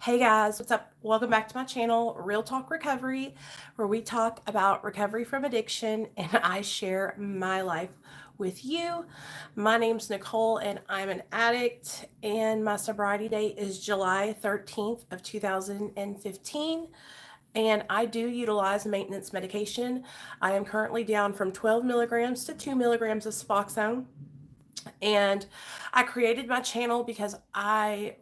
Hey guys, what's up? Welcome back to my channel, Real Talk Recovery, where we talk about recovery from addiction and I share my life with you. My name's Nicole and I'm an addict, and my sobriety date is July 13th of 2015. And I do utilize maintenance medication. I am currently down from 12 milligrams to 2 milligrams of Suboxone. And I created my channel because I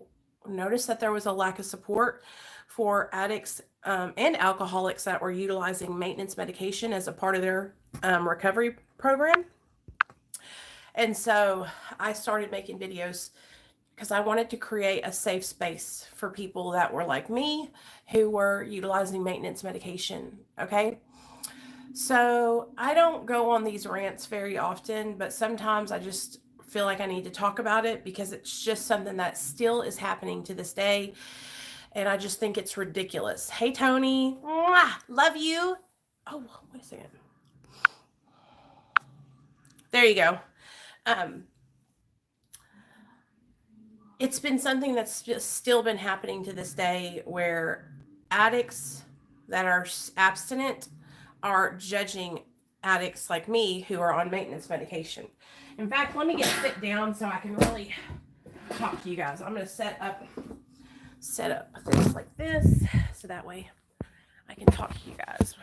noticed that there was a lack of support for addicts and alcoholics that were utilizing maintenance medication as a part of their recovery program. And so I started making videos because I wanted to create a safe space for people that were like me who were utilizing maintenance medication. Okay. So I don't go on these rants very often, but sometimes I just feel like I need to talk about it because it's just something that still is happening to this day. And I just think it's ridiculous. Hey, Tony. Mwah! Love you. Oh, wait a second. There you go. It's been something that's still been happening to this day where addicts that are abstinent are judging addicts like me who are on maintenance medication. In fact, let me sit down so I can really talk to you guys. I'm going to set up this like this so that way I can talk to you guys.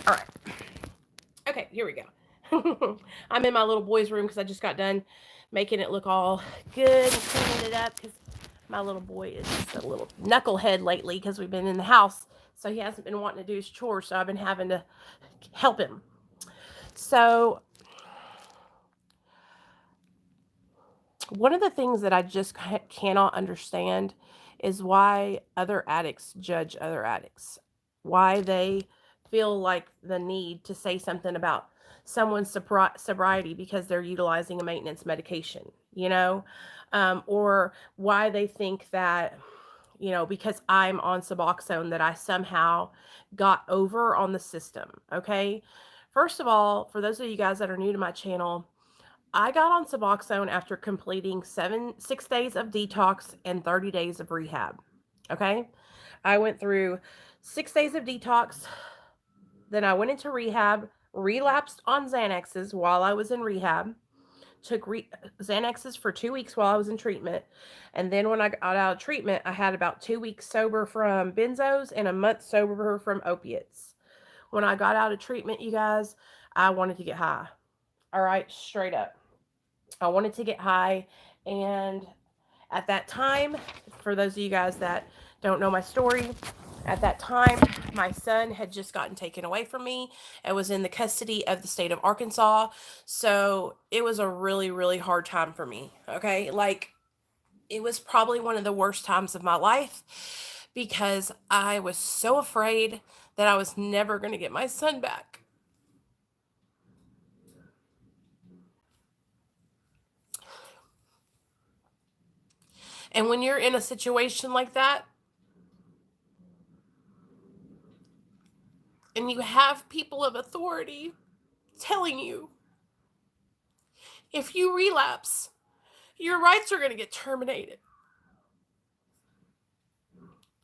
All right. Okay, here we go. I'm in my little boy's room because I just got done making it look all good and cleaning it up because my little boy is just a little knucklehead lately because we've been in the house. So he hasn't been wanting to do his chores, so I've been having to help him. So one of the things that I just cannot understand is why other addicts judge other addicts. Why they feel like the need to say something about someone's sobriety because they're utilizing a maintenance medication, or why they think that, because I'm on Suboxone that I somehow got over on the system. Okay. First of all, for those of you guys that are new to my channel, I got on Suboxone after completing 6 days of detox and 30 days of rehab. Okay. I went through 6 days of detox. Then I went into rehab, relapsed on Xanaxes while I was in rehab, took Xanaxes for 2 weeks while I was in treatment. And then when I got out of treatment, I had about 2 weeks sober from benzos and a month sober from opiates. When I got out of treatment, you guys, I wanted to get high. All right, straight up. I wanted to get high. And at that time, for those of you guys that don't know my story, at that time, my son had just gotten taken away from me and was in the custody of the state of Arkansas. So it was a really, really hard time for me. Okay. Like, it was probably one of the worst times of my life because I was so afraid that I was never going to get my son back. And when you're in a situation like that, and you have people of authority telling you, if you relapse, your rights are going to get terminated.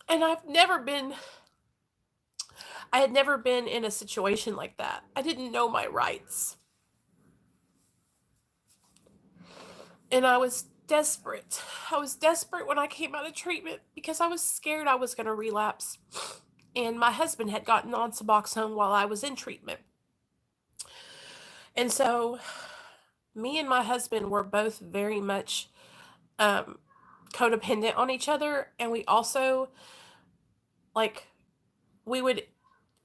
And I had never been in a situation like that. I didn't know my rights. And I was desperate. I was desperate when I came out of treatment because I was scared I was going to relapse. And my husband had gotten on Suboxone while I was in treatment. And so me and my husband were both very much codependent on each other. And we also, we would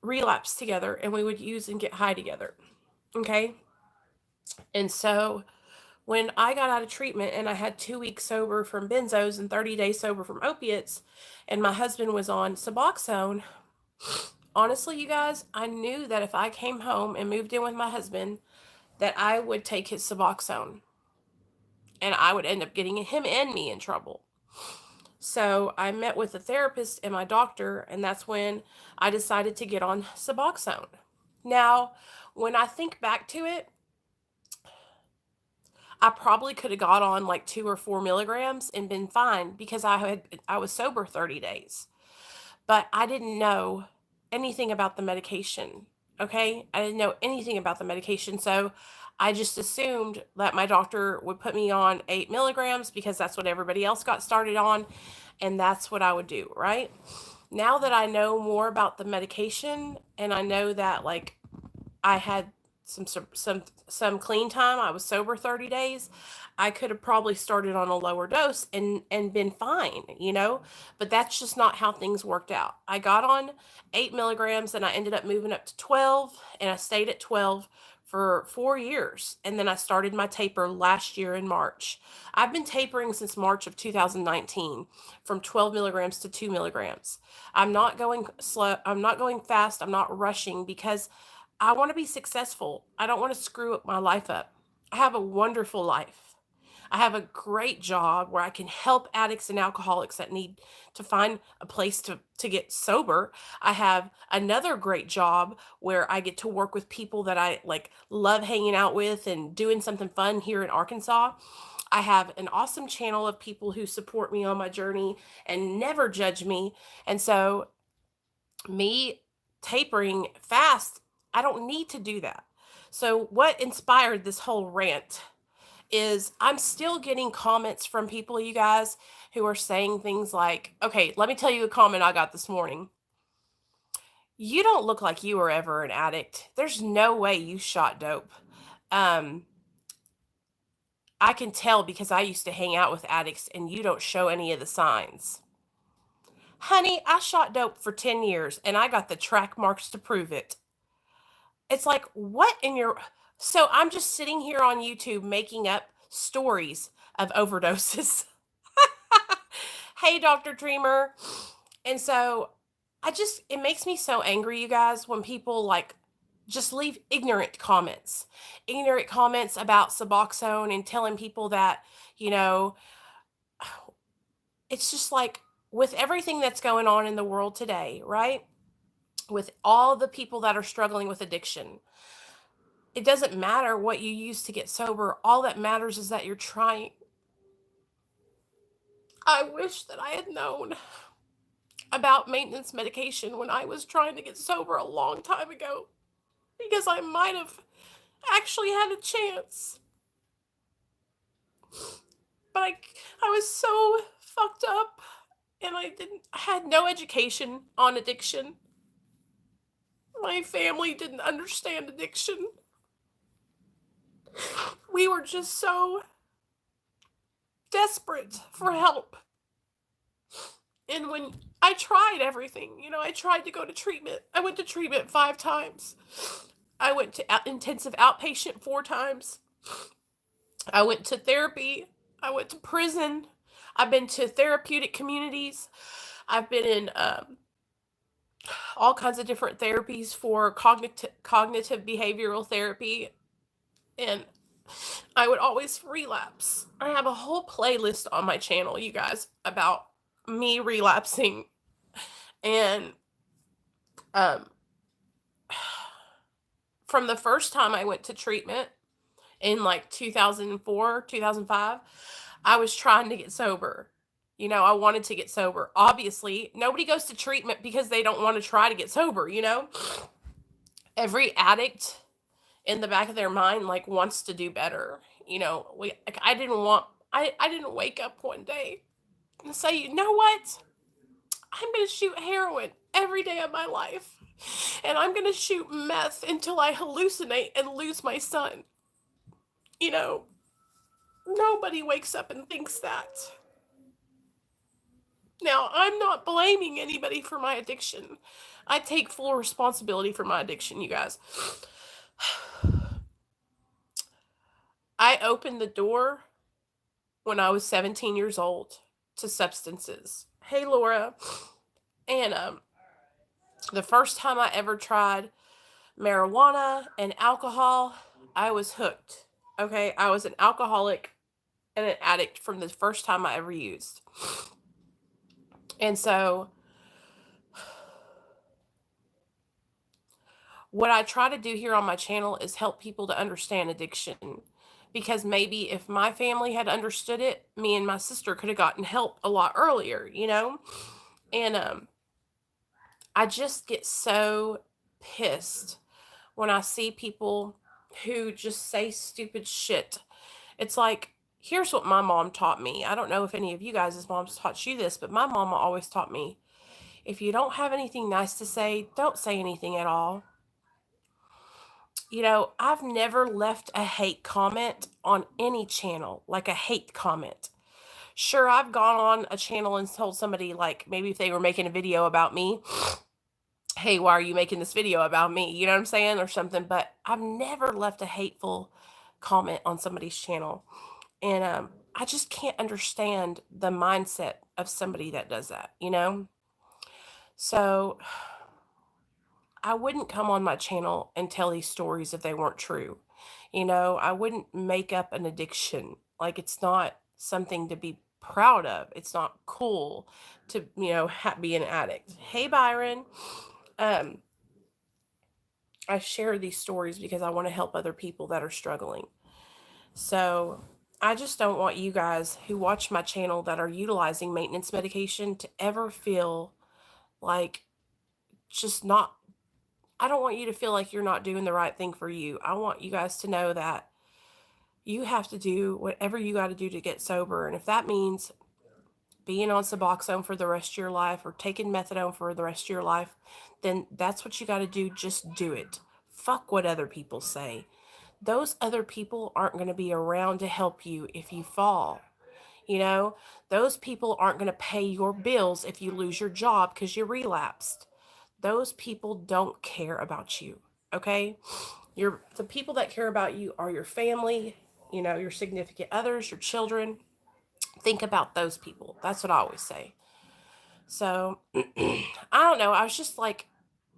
relapse together and we would use and get high together. Okay. And so when I got out of treatment and I had 2 weeks sober from benzos and 30 days sober from opiates, and my husband was on Suboxone, honestly, you guys, I knew that if I came home and moved in with my husband, that I would take his Suboxone and I would end up getting him and me in trouble. So I met with a therapist and my doctor, and that's when I decided to get on Suboxone. Now, when I think back to it, I probably could have got on like 2 or 4 milligrams and been fine because I was sober 30 days. But I didn't know anything about the medication, okay? I didn't know anything about the medication, so I just assumed that my doctor would put me on 8 milligrams because that's what everybody else got started on, and that's what I would do, right? Now that I know more about the medication and I know that, like, I had some clean time, I was sober 30 days, I could have probably started on a lower dose and been fine, you know? But that's just not how things worked out. I got on 8 milligrams and I ended up moving up to 12, and I stayed at 12 for 4 years. And then I started my taper last year in March. I've been tapering since March of 2019 from 12 milligrams to 2 milligrams. I'm not going slow, I'm not going fast, I'm not rushing because I want to be successful. I don't want to screw up my life up. I have a wonderful life. I have a great job where I can help addicts and alcoholics that need to find a place to get sober. I have another great job where I get to work with people that I like love hanging out with and doing something fun here in Arkansas. I have an awesome channel of people who support me on my journey and never judge me. And so me tapering fast, I don't need to do that. So what inspired this whole rant is I'm still getting comments from people, you guys, who are saying things like, okay, let me tell you a comment I got this morning. You don't look like you were ever an addict. There's no way you shot dope. Um, I can tell because I used to hang out with addicts and you don't show any of the signs. Honey, I shot dope for 10 years and I got the track marks to prove it. It's like, what in your. So I'm just sitting here on YouTube making up stories of overdoses. Hey, Dr. Dreamer. And so it makes me so angry, you guys, when people like just leave ignorant comments about Suboxone and telling people that, you know, it's just like with everything that's going on in the world today, right? With all the people that are struggling with addiction, it doesn't matter what you use to get sober. All that matters is that you're trying. I wish that I had known about maintenance medication when I was trying to get sober a long time ago, because I might have actually had a chance. But I was so fucked up, and I had no education on addiction. My family didn't understand addiction. We were just so desperate for help. And when I tried everything, you know, I tried to go to treatment. I went to treatment 5 times. I went to intensive outpatient 4 times. I went to therapy. I went to prison. I've been to therapeutic communities. I've been in all kinds of different therapies for cognitive behavioral therapy. And I would always relapse. I have a whole playlist on my channel, you guys, about me relapsing. And from the first time I went to treatment in like 2004, 2005, I was trying to get sober. You know, I wanted to get sober. Obviously, nobody goes to treatment because they don't want to try to get sober, you know? Every addict in the back of their mind like wants to do better. You know, I didn't wake up one day and say, you know what? I'm going to shoot heroin every day of my life. And I'm going to shoot meth until I hallucinate and lose my son. You know, nobody wakes up and thinks that. Now, I'm not blaming anybody for my addiction. I take full responsibility for my addiction, you guys. I opened the door when I was 17 years old to substances. Hey, Laura. And the first time I ever tried marijuana and alcohol, I was hooked. Okay, I was an alcoholic and an addict from the first time I ever used. And so what I try to do here on my channel is help people to understand addiction, because maybe if my family had understood it, me and my sister could have gotten help a lot earlier, you know? And I just get so pissed when I see people who just say stupid shit. It's like, here's what my mom taught me. I don't know if any of you guys' moms taught you this, but my mama always taught me, if you don't have anything nice to say, don't say anything at all. You know, I've never left a hate comment on any channel, like a hate comment. Sure, I've gone on a channel and told somebody, like, maybe if they were making a video about me, hey, why are you making this video about me? You know what I'm saying? Or something. But I've never left a hateful comment on somebody's channel. And I just can't understand the mindset of somebody that does that, you know? So I wouldn't come on my channel and tell these stories if they weren't true. You know, I wouldn't make up an addiction. Like, it's not something to be proud of. It's not cool to, you know, be an addict. Hey, Byron. I share these stories because I want to help other people that are struggling. So I just don't want you guys who watch my channel that are utilizing maintenance medication to ever feel like just not, I don't want you to feel like you're not doing the right thing for you. I want you guys to know that you have to do whatever you got to do to get sober. And if that means being on Suboxone for the rest of your life or taking methadone for the rest of your life, then that's what you got to do. Just do it. Fuck what other people say. Those other people aren't going to be around to help you if you fall. You know, those people aren't going to pay your bills if you lose your job because you relapsed. Those people don't care about you. Okay? The people that care about you are your family, you know, your significant others, your children. Think about those people. That's what I always say. So, I don't know. I was just like,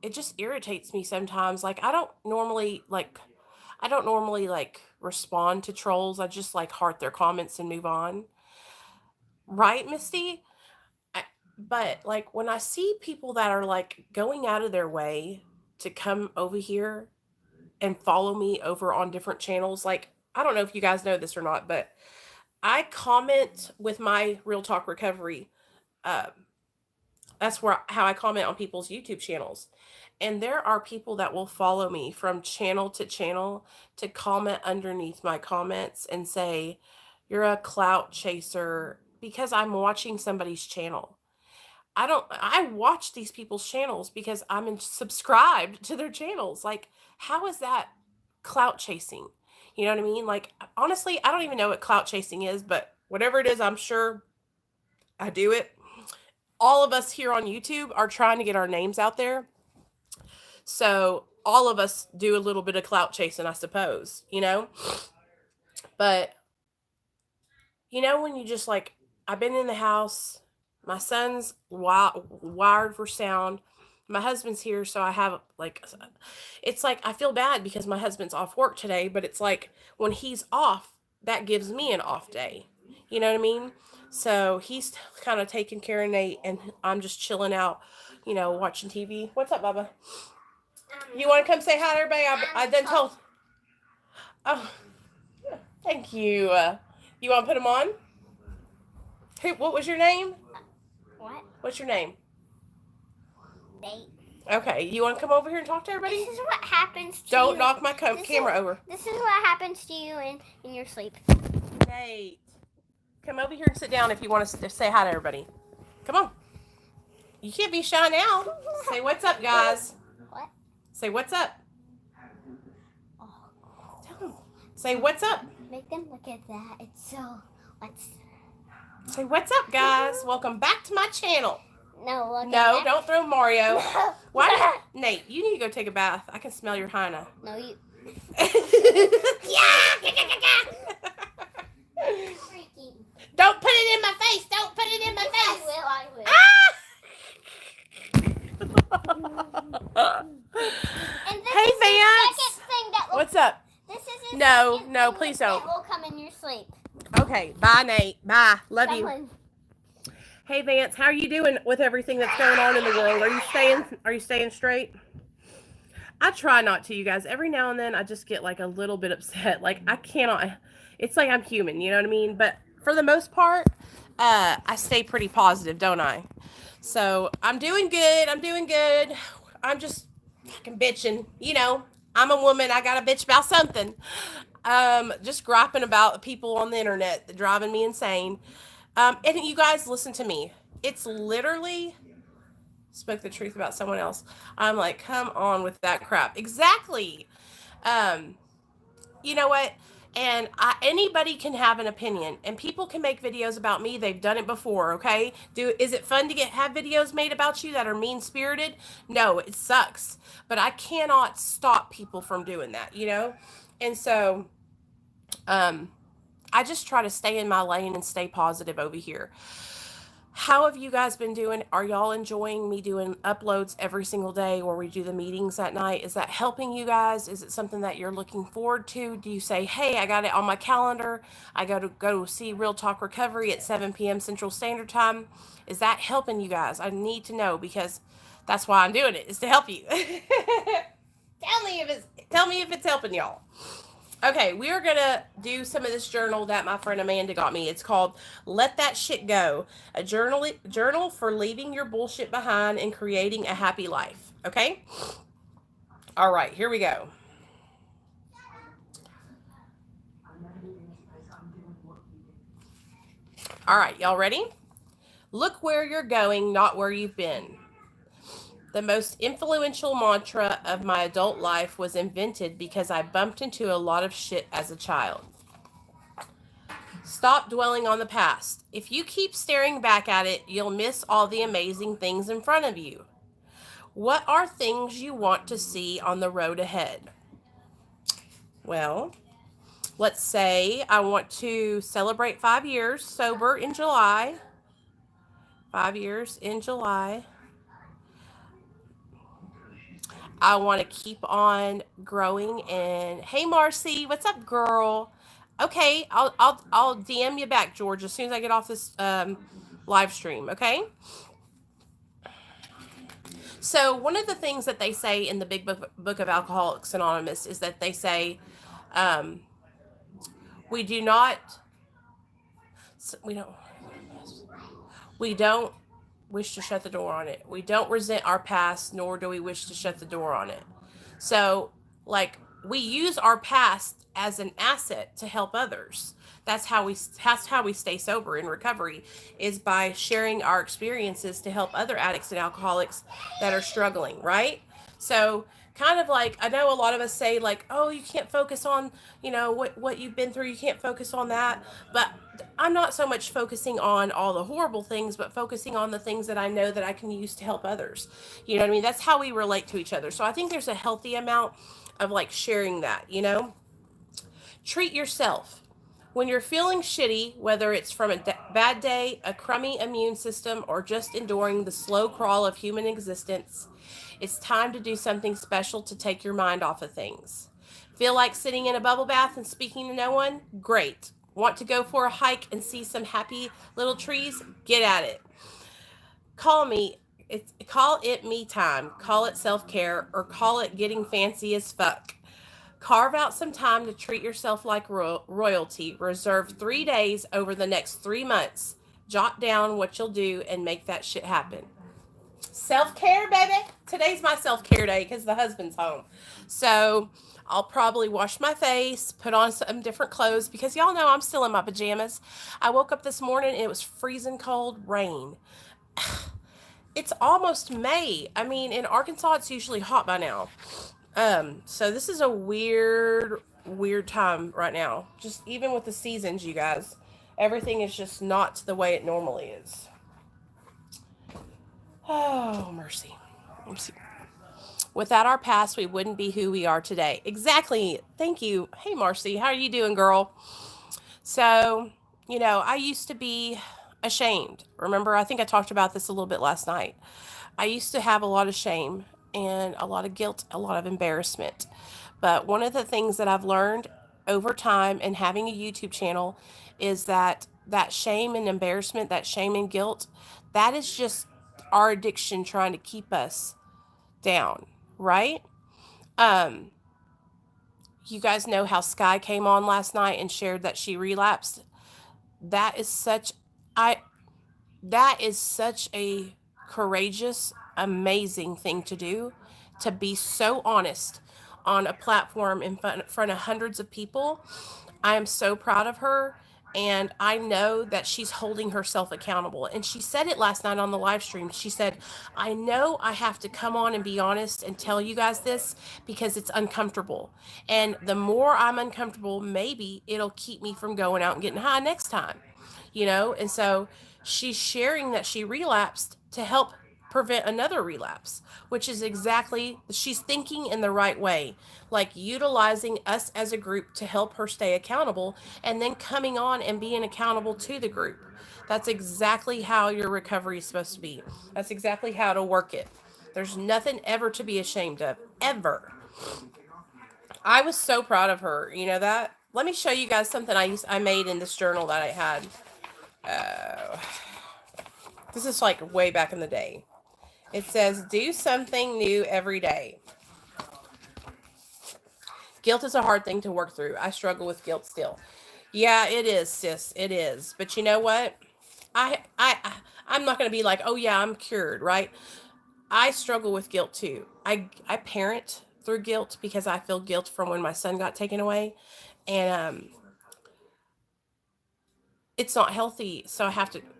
it just irritates me sometimes. Like, I don't normally respond to trolls. I just like heart their comments and move on. Right, Misty? But like when I see people that are like going out of their way to come over here and follow me over on different channels, like, I don't know if you guys know this or not, but I comment with my Real Talk Recovery. That's how I comment on people's YouTube channels. And there are people that will follow me from channel to channel to comment underneath my comments and say, you're a clout chaser, because I'm watching somebody's channel. I watch these people's channels because I'm subscribed to their channels. Like, how is that clout chasing? You know what I mean? Like, honestly, I don't even know what clout chasing is, but whatever it is, I'm sure I do it. All of us here on YouTube are trying to get our names out there. So all of us do a little bit of clout chasing, I suppose, you know? But, you know, when you just like, I've been in the house, my son's wired for sound, my husband's here, so I have like, it's like, I feel bad because my husband's off work today, but it's like when he's off, that gives me an off day. You know what I mean? So he's kind of taking care of Nate, and I'm just chilling out, you know, watching TV. What's up, Bubba? You want to come say hi to everybody? I done told. Oh, thank you. You want to put them on? Hey, what was your name? What? What's your name? Nate. Okay, you want to come over here and talk to everybody? This is what happens to Don't you. knock my camera over. This is what happens to you in your sleep. Nate, come over here and sit down if you want to say hi to everybody. Come on. You can't be shy now. Say what's up, guys. What? Say what's up. Oh. Tell them. Say what's up. Make them look at that. It's so... Say what's up, guys. Welcome back to my channel. No, don't throw Mario. Why? Nate, you need to go take a bath. I can smell your hyena. No, you... Don't put it in my face. Don't put it in my face. I will. And this hey, is Vance. The second thing that will, What's up? This is the No, second no, thing please that don't. will come in your sleep. Okay, bye, Nate. Bye. Love you. Someone. Hey, Vance, how are you doing with everything that's going on in the world? Are you staying straight? I try not to, you guys. Every now and then I just get like a little bit upset. Like, I cannot, It's like I'm human, you know what I mean? But for the most part, I stay pretty positive, don't I? So I'm doing good. I'm doing good. I'm just fucking bitching. You know, I'm a woman. I gotta bitch about something. Just griping about people on the internet that driving me insane. And you guys listen to me. It's literally spoke the truth about someone else. I'm like, come on with that crap. Exactly. Um, you know what? And anybody can have an opinion, and people can make videos about me. They've done it before. Okay, is it fun to have videos made about you that are mean spirited? No, it sucks. But I cannot stop people from doing that. You know, and so I just try to stay in my lane and stay positive over here. How have you guys been doing? Are y'all enjoying me doing uploads every single day where we do the meetings at night? Is that helping you guys? Is it something that you're looking forward to? Do you say, hey, I got it on my calendar. I go see Real Talk Recovery at 7 p.m. Central Standard Time. Is that helping you guys? I need to know because that's why I'm doing it, is to help you. Tell me if it's helping y'all. Okay, we are going to do some of this journal that my friend Amanda got me. It's called Let That Shit Go, a journal for leaving your bullshit behind and creating a happy life. Okay? All right, here we go. All right, y'all ready? Look where you're going, not where you've been. The most influential mantra of my adult life was invented because I bumped into a lot of shit as a child. Stop dwelling on the past. If you keep staring back at it, you'll miss all the amazing things in front of you. What are things you want to see on the road ahead? Well, let's say I want to celebrate 5 years sober in July. 5 years in July. I want to keep on growing. And hey, Marcy, what's up, girl? Okay, I'll DM you back, George, as soon as I get off this live stream. Okay. So one of the things that they say in the Big Book of Alcoholics Anonymous is that they say we don't wish to shut the door on it. We don't resent our past, nor do we wish to shut the door on it. So, like, we use our past as an asset to help others. That's how we stay sober in recovery, is by sharing our experiences to help other addicts and alcoholics that are struggling, right? So, kind of like, I know a lot of us say, like, oh, you can't focus on, what you've been through. You can't focus on that. But I'm not so much focusing on all the horrible things, but focusing on the things that I know that I can use to help others. You know what I mean? That's how we relate to each other. So I think there's a healthy amount of like sharing that, Treat yourself. When you're feeling shitty, whether it's from a bad day, a crummy immune system, or just enduring the slow crawl of human existence, it's time to do something special to take your mind off of things. Feel like sitting in a bubble bath and speaking to no one? Great. Want to go for a hike and see some happy little trees? Get at it. Call it me time. Call it self-care, or call it getting fancy as fuck. Carve out some time to treat yourself like royalty. Reserve 3 days over the next 3 months. Jot down what you'll do and make that shit happen. Self-care, baby. Today's my self-care day because the husband's home. So I'll probably wash my face, put on some different clothes, because y'all know I'm still in my pajamas. I woke up this morning and it was freezing cold rain. It's almost May. I mean, in Arkansas, it's usually hot by now. So this is a weird time right now. Just even with the seasons, you guys, everything is just not the way it normally is. Oh, mercy. Without our past, we wouldn't be who we are today. Exactly. Thank you. Hey, Marcy, how are you doing, girl? So, I used to be ashamed. Remember, I think I talked about this a little bit last night. I used to have a lot of shame and a lot of guilt, a lot of embarrassment. But one of the things that I've learned over time and having a YouTube channel is that shame and embarrassment, that shame and guilt, that is just our addiction trying to keep us down, right? You guys know how Sky came on last night and shared that she relapsed. That is such I that is such a courageous, amazing thing to do, to be so honest on a platform in front of hundreds of people. I am so proud of her. And I know that she's holding herself accountable. And she said it last night on the live stream. She said, I know I have to come on and be honest and tell you guys this because it's uncomfortable. And the more I'm uncomfortable, maybe it'll keep me from going out and getting high next time. And so she's sharing that she relapsed to help prevent another relapse, which is exactly, she's thinking in the right way, like utilizing us as a group to help her stay accountable and then coming on and being accountable to the group. That's exactly how your recovery is supposed to be. That's exactly how to work it. There's nothing ever to be ashamed of, ever. I was so proud of her. You know that? Let me show you guys something I made in this journal that I had. This is like way back in the day. It says, do something new every day. Guilt is a hard thing to work through. I struggle with guilt still. Yeah, it is, sis. It is. But you know what? I'm not going to be like, oh yeah, I'm cured, right? I struggle with guilt too. I parent through guilt because I feel guilt from when my son got taken away. And it's not healthy. So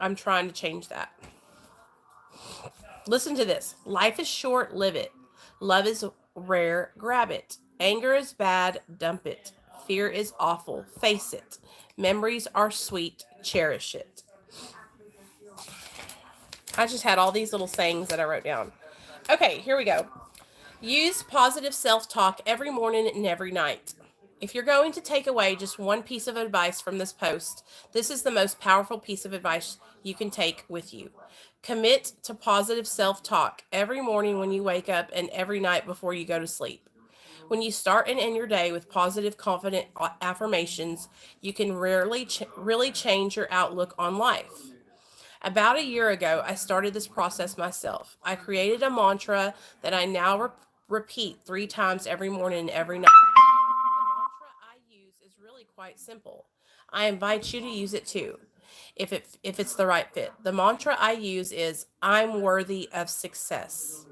I'm trying to change that. Listen to this. Life is short, live it. Love is rare, grab it. Anger is bad, dump it. Fear is awful, face it. Memories are sweet, cherish it. I just had all these little sayings that I wrote down. Okay, here we go. Use positive self-talk every morning and every night. If you're going to take away just one piece of advice from this post, this is the most powerful piece of advice you can take with you. Commit to positive self-talk every morning when you wake up and every night before you go to sleep. When you start and end your day with positive, confident affirmations, you can really change your outlook on life. About a year ago, I started this process myself. I created a mantra that I now repeat 3 times every morning and every night. The mantra I use is really quite simple. I invite you to use it too, if it's the right fit. The mantra I use is, I'm worthy of success.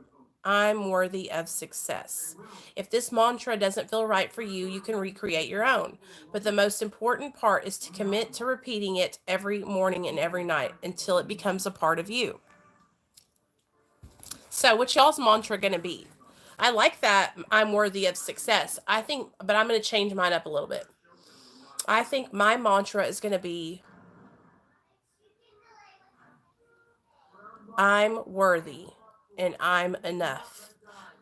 I'm worthy of success. If this mantra doesn't feel right for you, you can recreate your own. But the most important part is to commit to repeating it every morning and every night until it becomes a part of you. So, what's y'all's mantra going to be? I like that, I'm worthy of success. But I'm going to change mine up a little bit. I think my mantra is going to be, I'm worthy and I'm enough.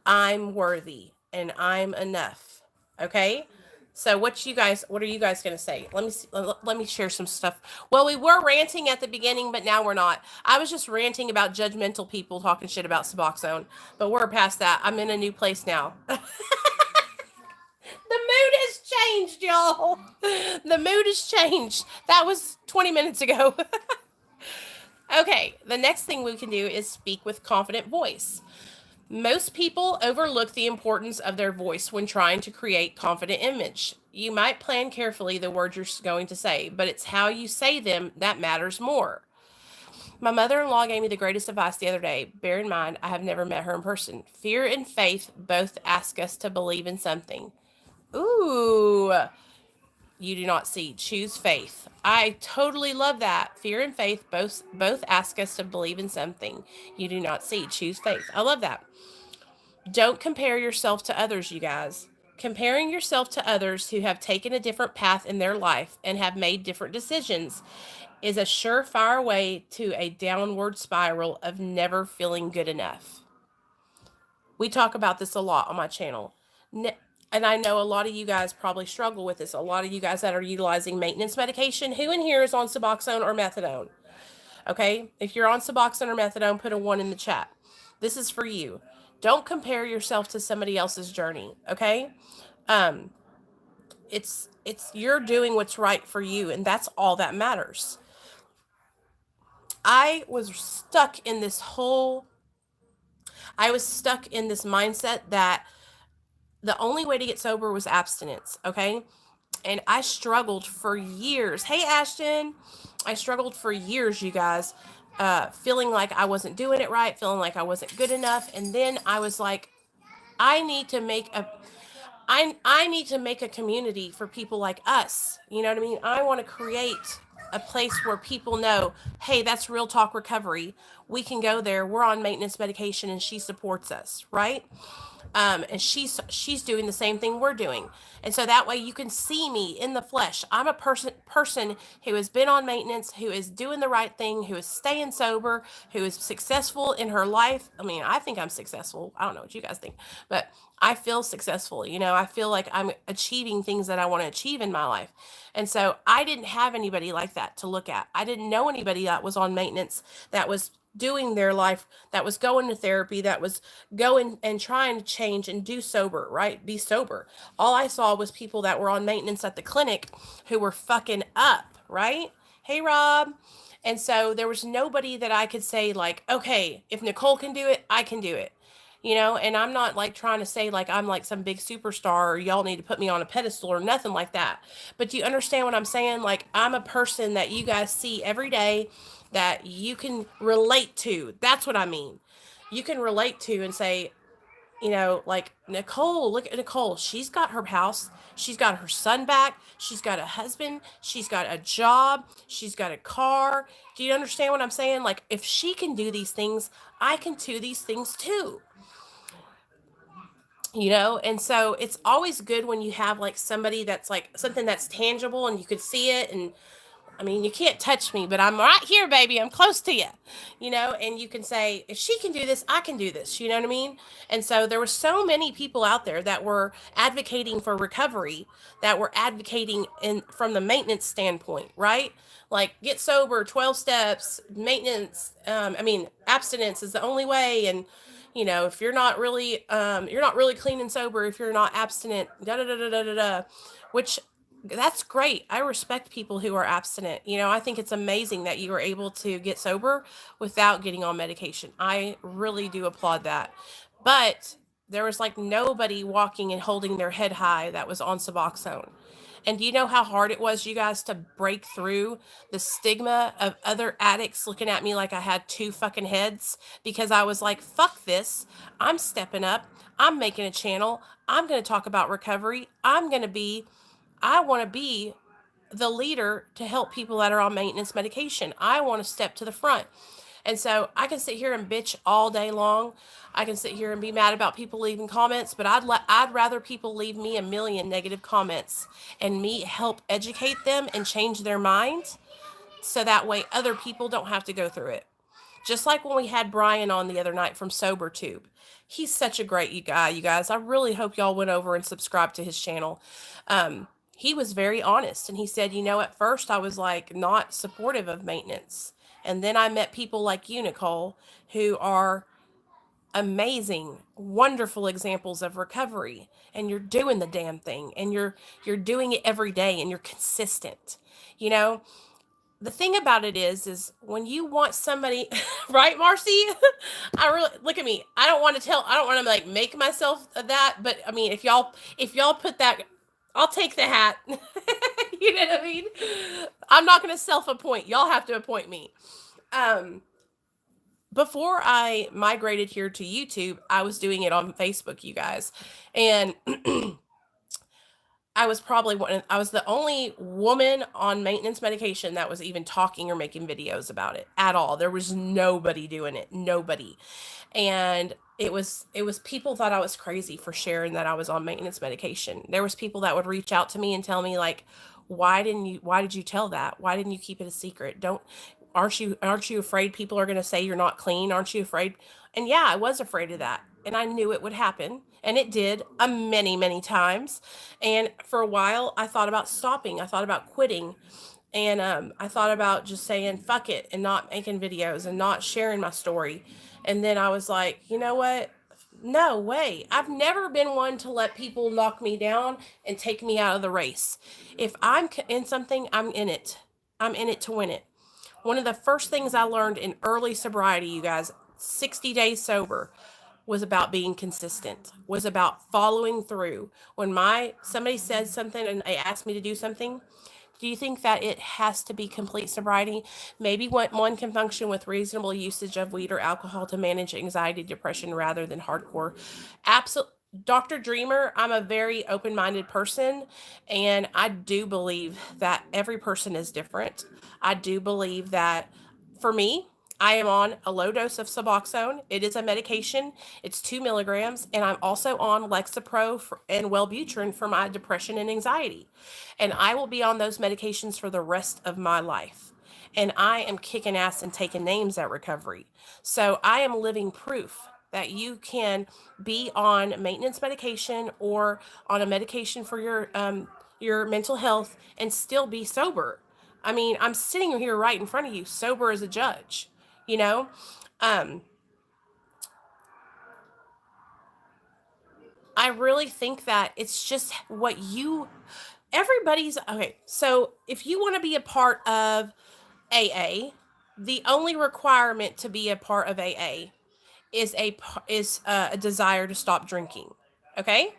I'm worthy and I'm enough. Okay? So what are you guys going to say? Let me share some stuff. Well, we were ranting at the beginning, but now we're not. I was just ranting about judgmental people talking shit about Suboxone, but we're past that. I'm in a new place now. The mood has changed, y'all. The mood has changed. That was 20 minutes ago. Okay, the next thing we can do is speak with confident voice. Most people overlook the importance of their voice when trying to create confident image. You might plan carefully the words you're going to say, but it's how you say them that matters more. My mother-in-law gave me the greatest advice the other day. Bear in mind, I have never met her in person. Fear and faith both ask us to believe in something. Ooh, you do not see. Choose faith. I totally love that. Fear and faith both ask us to believe in something you do not see. Choose faith. I love that. Don't compare yourself to others, you guys. Comparing yourself to others who have taken a different path in their life and have made different decisions is a surefire way to a downward spiral of never feeling good enough. We talk about this a lot on my channel. And I know a lot of you guys probably struggle with this. A lot of you guys that are utilizing maintenance medication, who in here is on Suboxone or methadone? Okay? If you're on Suboxone or methadone, put a 1 in the chat. This is for you. Don't compare yourself to somebody else's journey, okay? It's you're doing what's right for you, and that's all that matters. I was stuck in this mindset that the only way to get sober was abstinence, okay? And I struggled for years. Hey, Ashton. I struggled for years, you guys, feeling like I wasn't doing it right, feeling like I wasn't good enough. And then I was like, I need to make a I need to make a community for people like us. You know what I mean? I want to create a place where people know, hey, that's Real Talk Recovery. We can go there. We're on maintenance medication and she supports us, right? And she's doing the same thing we're doing, and so that way you can see me in the flesh. I'm a person who has been on maintenance, who is doing the right thing, who is staying sober, who is successful in her life. I mean, I think I'm successful. I don't know what you guys think, but I feel successful. You know, I feel like I'm achieving things that I want to achieve in my life. And so I didn't have anybody like that to look at. I didn't know anybody that was on maintenance, that was doing their life, that was going to therapy, that was going and trying to change and do sober, right? Be sober. All I saw was people that were on maintenance at the clinic who were fucking up, right? Hey, Rob. And so there was nobody that I could say, like, okay, if Nicole can do it, I can do it. You know, and I'm not like trying to say like I'm like some big superstar or y'all need to put me on a pedestal or nothing like that. But do you understand what I'm saying? Like, I'm a person that you guys see every day that you can relate to. That's what I mean. You can relate to and say, you know, like Nicole, look at Nicole. She's got her house. She's got her son back. She's got a husband. She's got a job. She's got a car. Do you understand what I'm saying? Like, if she can do these things, I can do these things too. You know, and so it's always good when you have like somebody that's like something that's tangible and you could see it. And I mean, you can't touch me, but I'm right here, baby. I'm close to you, you know, and you can say, if she can do this, I can do this. You know what I mean? And so there were so many people out there that were advocating for recovery, that were advocating in from the maintenance standpoint, right? Like, get sober, 12 steps, maintenance. I mean, abstinence is the only way. And, you know, if you're not really clean and sober if you're not abstinent, da da da da da da da, which that's great. I respect people who are abstinent. You know, I think it's amazing that you were able to get sober without getting on medication. I really do applaud that. But there was like nobody walking and holding their head high that was on Suboxone. And do you know how hard it was, you guys, to break through the stigma of other addicts looking at me like I had two fucking heads? Because I was like, fuck this. I'm stepping up. I'm making a channel. I'm going to talk about recovery. I want to be the leader to help people that are on maintenance medication. I want to step to the front. And so I can sit here and bitch all day long. I can sit here and be mad about people leaving comments, but I'd rather people leave me a million negative comments and me help educate them and change their minds so that way other people don't have to go through it. Just like when we had Brian on the other night from SoberTube. He's such a great guy, you guys. I really hope y'all went over and subscribed to his channel. He was very honest and he said, you know, at first I was like not supportive of maintenance. And then I met people like you, Nicole, who are amazing, wonderful examples of recovery. And you're doing the damn thing and you're doing it every day and you're consistent. You know, the thing about it is when you want somebody, right, Marcy? I really, look at me. I don't want to like make myself that, but I mean, if y'all put that, I'll take the hat. You know what I mean? I'm not going to self-appoint. Y'all have to appoint me. Before I migrated here to YouTube, I was doing it on Facebook, you guys. And I was the only woman on maintenance medication that was even talking or making videos about it at all. There was nobody doing it. Nobody. And it was people thought I was crazy for sharing that I was on maintenance medication. There was people that would reach out to me and tell me like, why did you tell that? Why didn't you keep it a secret? Aren't you afraid people are going to say you're not clean? Aren't you afraid? And yeah, I was afraid of that. And I knew it would happen. And it did many, many times. And for a while, I thought about stopping. I thought about quitting. And I thought about just saying, fuck it, and not making videos and not sharing my story. And then I was like, you know what? No way. I've never been one to let people knock me down and take me out of the race. If I'm in something, I'm in it. I'm in it to win it. One of the first things I learned in early sobriety, you guys, 60 days sober, was about being consistent, was about following through. When somebody says something and they ask me to do something, do you think that it has to be complete sobriety? Maybe one can function with reasonable usage of weed or alcohol to manage anxiety, depression rather than hardcore. Absolutely. Dr. Dreamer, I'm a very open minded person, and I do believe that every person is different. I do believe that for me, I am on a low dose of Suboxone. It is a medication. It's 2 milligrams, and I'm also on Lexapro and Wellbutrin for my depression and anxiety. And I will be on those medications for the rest of my life. And I am kicking ass and taking names at recovery. So I am living proof that you can be on maintenance medication or on a medication for your mental health and still be sober. I mean, I'm sitting here right in front of you, sober as a judge, you know? Um, I really think that it's just everybody's okay. So if you want to be a part of AA, the only requirement to be a part of AA is a desire to stop drinking. Okay.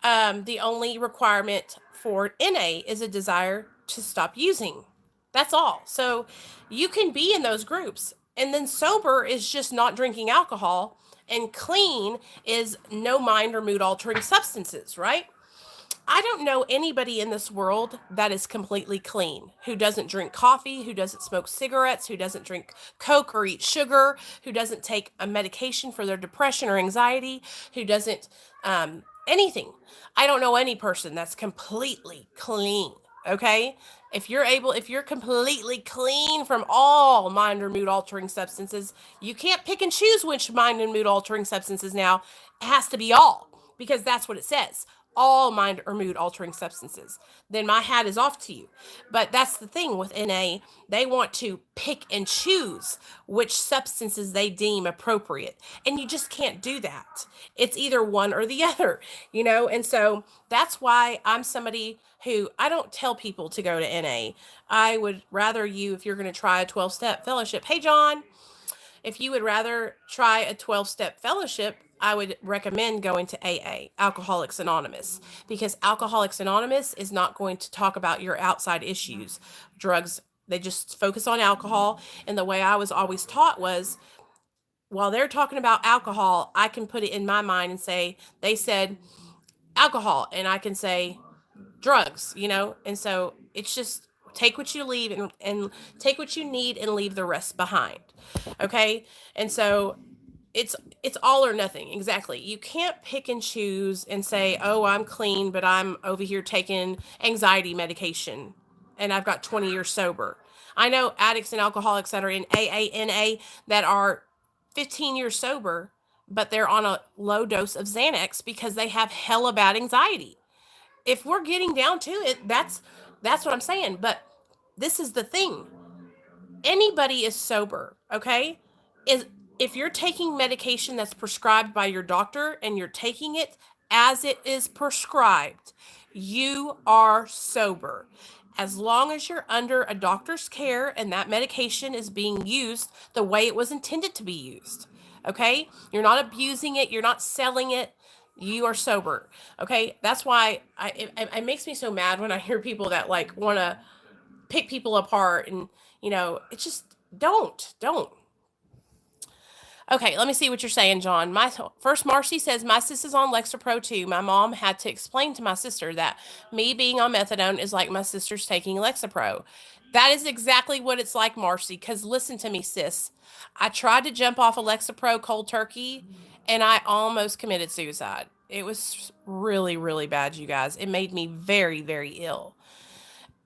The only requirement for NA is a desire to stop using. That's all. So you can be in those groups. And then sober is just not drinking alcohol, and clean is no mind or mood altering substances, right? I don't know anybody in this world that is completely clean, who doesn't drink coffee, who doesn't smoke cigarettes, who doesn't drink Coke or eat sugar, who doesn't take a medication for their depression or anxiety, who doesn't anything. I don't know any person that's completely clean. Okay? If you're completely clean from all mind or mood altering substances, you can't pick and choose which mind and mood altering substances now. It has to be all, because that's what it says, all mind or mood altering substances. Then my hat is off to you. But that's the thing with NA. They want to pick and choose which substances they deem appropriate. And you just can't do that. It's either one or the other, you know? And so that's why I'm somebody who, I don't tell people to go to NA. I would rather you, if you're going to try a 12-step fellowship, hey, John, if you would rather try a 12-step fellowship, I would recommend going to AA, Alcoholics Anonymous, because Alcoholics Anonymous is not going to talk about your outside issues, drugs. They just focus on alcohol. And the way I was always taught was, while they're talking about alcohol, I can put it in my mind and say, they said alcohol, and I can say drugs, you know? And so it's just take what you leave and take what you need and leave the rest behind. Okay? And so it's all or nothing. Exactly. You can't pick and choose and say, "Oh, I'm clean, but I'm over here taking anxiety medication and I've got 20 years sober." I know addicts and alcoholics that are in AANA that are 15 years sober, but they're on a low dose of Xanax because they have hella bad anxiety. If we're getting down to it, that's what I'm saying. But this is the thing. Anybody is sober, okay? Is If you're taking medication that's prescribed by your doctor and you're taking it as it is prescribed, you are sober. As long as you're under a doctor's care and that medication is being used the way it was intended to be used. Okay? You're not abusing it, you're not selling it. You are sober. Okay? That's why it makes me so mad when I hear people that like want to pick people apart, and it's just don't. Okay, let me see what you're saying, John. First, Marcy says, my sister's on Lexapro too. My mom had to explain to my sister that me being on methadone is like my sister's taking Lexapro. That is exactly what it's like, Marcy, because listen to me, sis. I tried to jump off of Lexapro cold turkey, and I almost committed suicide. It was really, really bad, you guys. It made me very, very ill.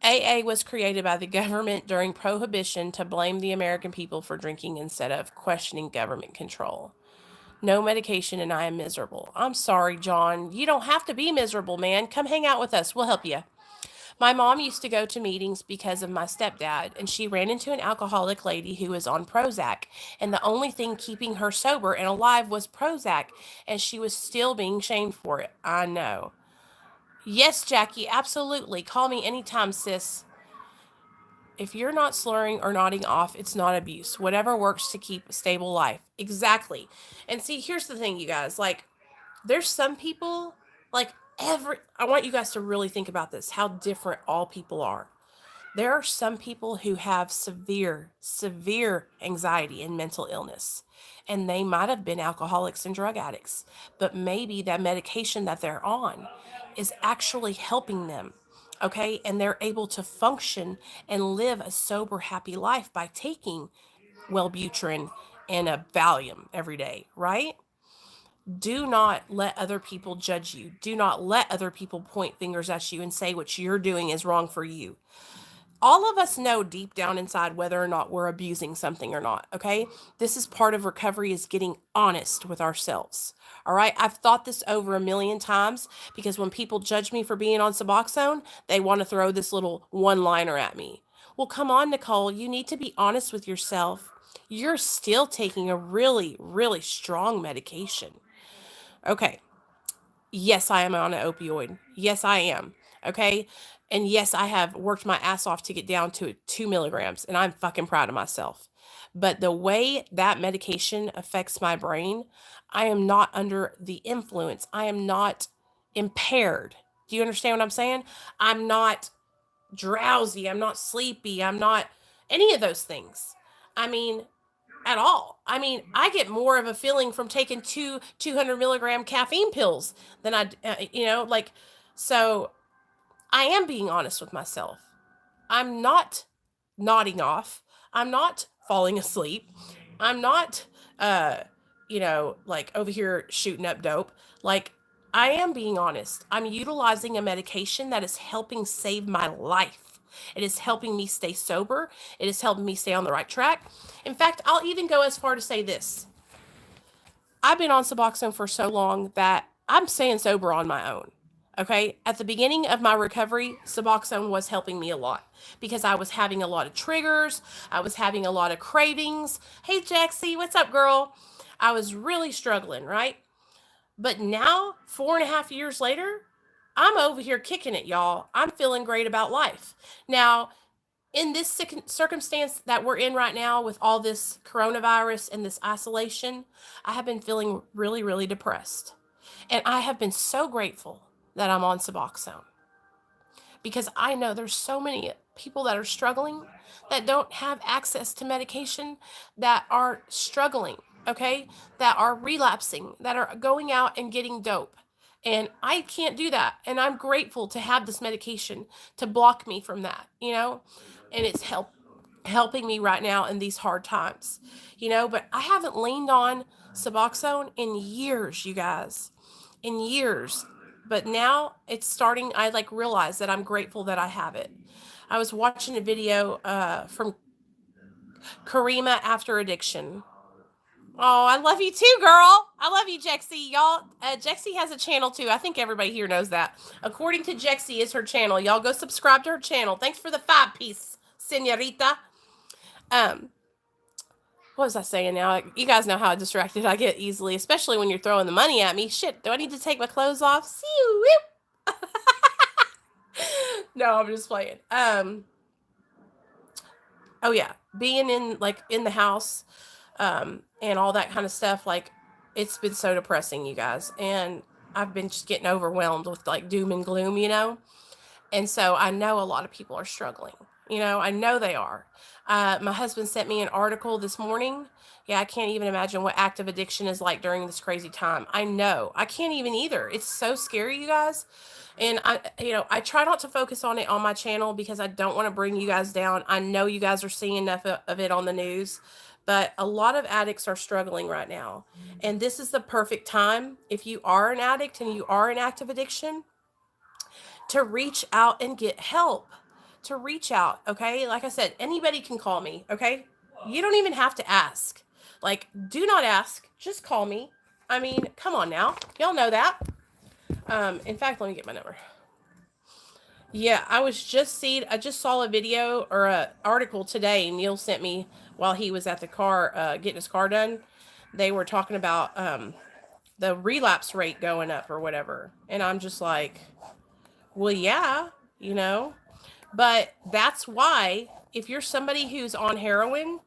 AA was created by the government during Prohibition to blame the American people for drinking instead of questioning government control. No medication and I am miserable. I'm sorry, John. You don't have to be miserable, man. Come hang out with us. We'll help you. My mom used to go to meetings because of my stepdad, and she ran into an alcoholic lady who was on Prozac, and the only thing keeping her sober and alive was Prozac, and she was still being shamed for it. I know. Yes, Jackie, absolutely. Call me anytime, sis. if you're not slurring or nodding off, it's not abuse. Whatever works to keep a stable life. Exactly. And see, here's the thing, you guys. Like, there's some people, like, I want you guys to really think about this, how different all people are. There are some people who have severe, severe anxiety and mental illness, and they might have been alcoholics and drug addicts, but maybe that medication that they're on is actually helping them. Okay, and they're able to function and live a sober, happy life by taking Wellbutrin and a Valium every day, right? Do not let other people judge you. Do not let other people point fingers at you and say what you're doing is wrong for you. All of us know deep down inside whether or not we're abusing something or not, okay? This is part of recovery, is getting honest with ourselves. All right? I've thought this over a million times, because when people judge me for being on Suboxone, they want to throw this little one-liner at me. Well, come on, Nicole, you need to be honest with yourself. You're still taking a really, really strong medication. Okay. Yes, I am on an opioid. Yes, I am. Okay. And yes, I have worked my ass off to get down to 2 milligrams, and I'm fucking proud of myself. But the way that medication affects my brain, I am not under the influence. I am not impaired. Do you understand what I'm saying? I'm not drowsy. I'm not sleepy. I'm not any of those things. I mean, at all. I mean, I get more of a feeling from taking 200 milligram caffeine pills than like, so I am being honest with myself. I'm not nodding off. I'm not falling asleep. I'm not, like over here shooting up dope. Like, I am being honest. I'm utilizing a medication that is helping save my life. It is helping me stay sober. It is helping me stay on the right track. In fact, I'll even go as far to say this. I've been on Suboxone for so long that I'm staying sober on my own. Okay. At the beginning of my recovery, Suboxone was helping me a lot because I was having a lot of triggers. I was having a lot of cravings. Hey, Jaxie, what's up, girl? I was really struggling, right? But now, 4.5 years later, I'm over here kicking it, y'all. I'm feeling great about life. Now, in this circumstance that we're in right now with all this coronavirus and this isolation, I have been feeling really, really depressed. And I have been so grateful that I'm on Suboxone, because I know there's so many people that are struggling, that don't have access to medication, that are struggling, okay, that are relapsing, that are going out and getting dope. And I can't do that. And I'm grateful to have this medication to block me from that, and it's helping me right now in these hard times, but I haven't leaned on Suboxone in years, you guys, in years. But now it's starting, I realize that I'm grateful that I have it. I was watching a video from Karima After Addiction. Oh, I love you too, girl. I love you, Jexie. Y'all, Jexie has a channel too. I think everybody here knows that. According to Jexie is her channel. Y'all go subscribe to her channel. Thanks for the 5-piece, senorita. What was I saying now? You guys know how distracted I get easily, especially when you're throwing the money at me. Shit, do I need to take my clothes off? See you. No, I'm just playing. Oh yeah, being in the house, and all that kind of stuff, it's been so depressing, you guys. And I've been just getting overwhelmed with doom and gloom, And so I know a lot of people are struggling. I know they are. My husband sent me an article this morning. Yeah, I can't even imagine what active addiction is like during this crazy time. I know. I can't even either. It's so scary, you guys. And I try not to focus on it on my channel because I don't want to bring you guys down. I know you guys are seeing enough of it on the news, but a lot of addicts are struggling right now. And this is the perfect time, if you are an addict and you are in active addiction, to reach out and get help. To reach out, okay? Like I said, anybody can call me, okay? You don't even have to ask. Do not ask. Just call me. I mean, come on now. Y'all know that. In fact, let me get my number. Yeah, I just saw a video or an article today Neil sent me while he was at the car, getting his car done. They were talking about the relapse rate going up or whatever. And I'm just like, well, yeah, But that's why if you're somebody who's on heroin,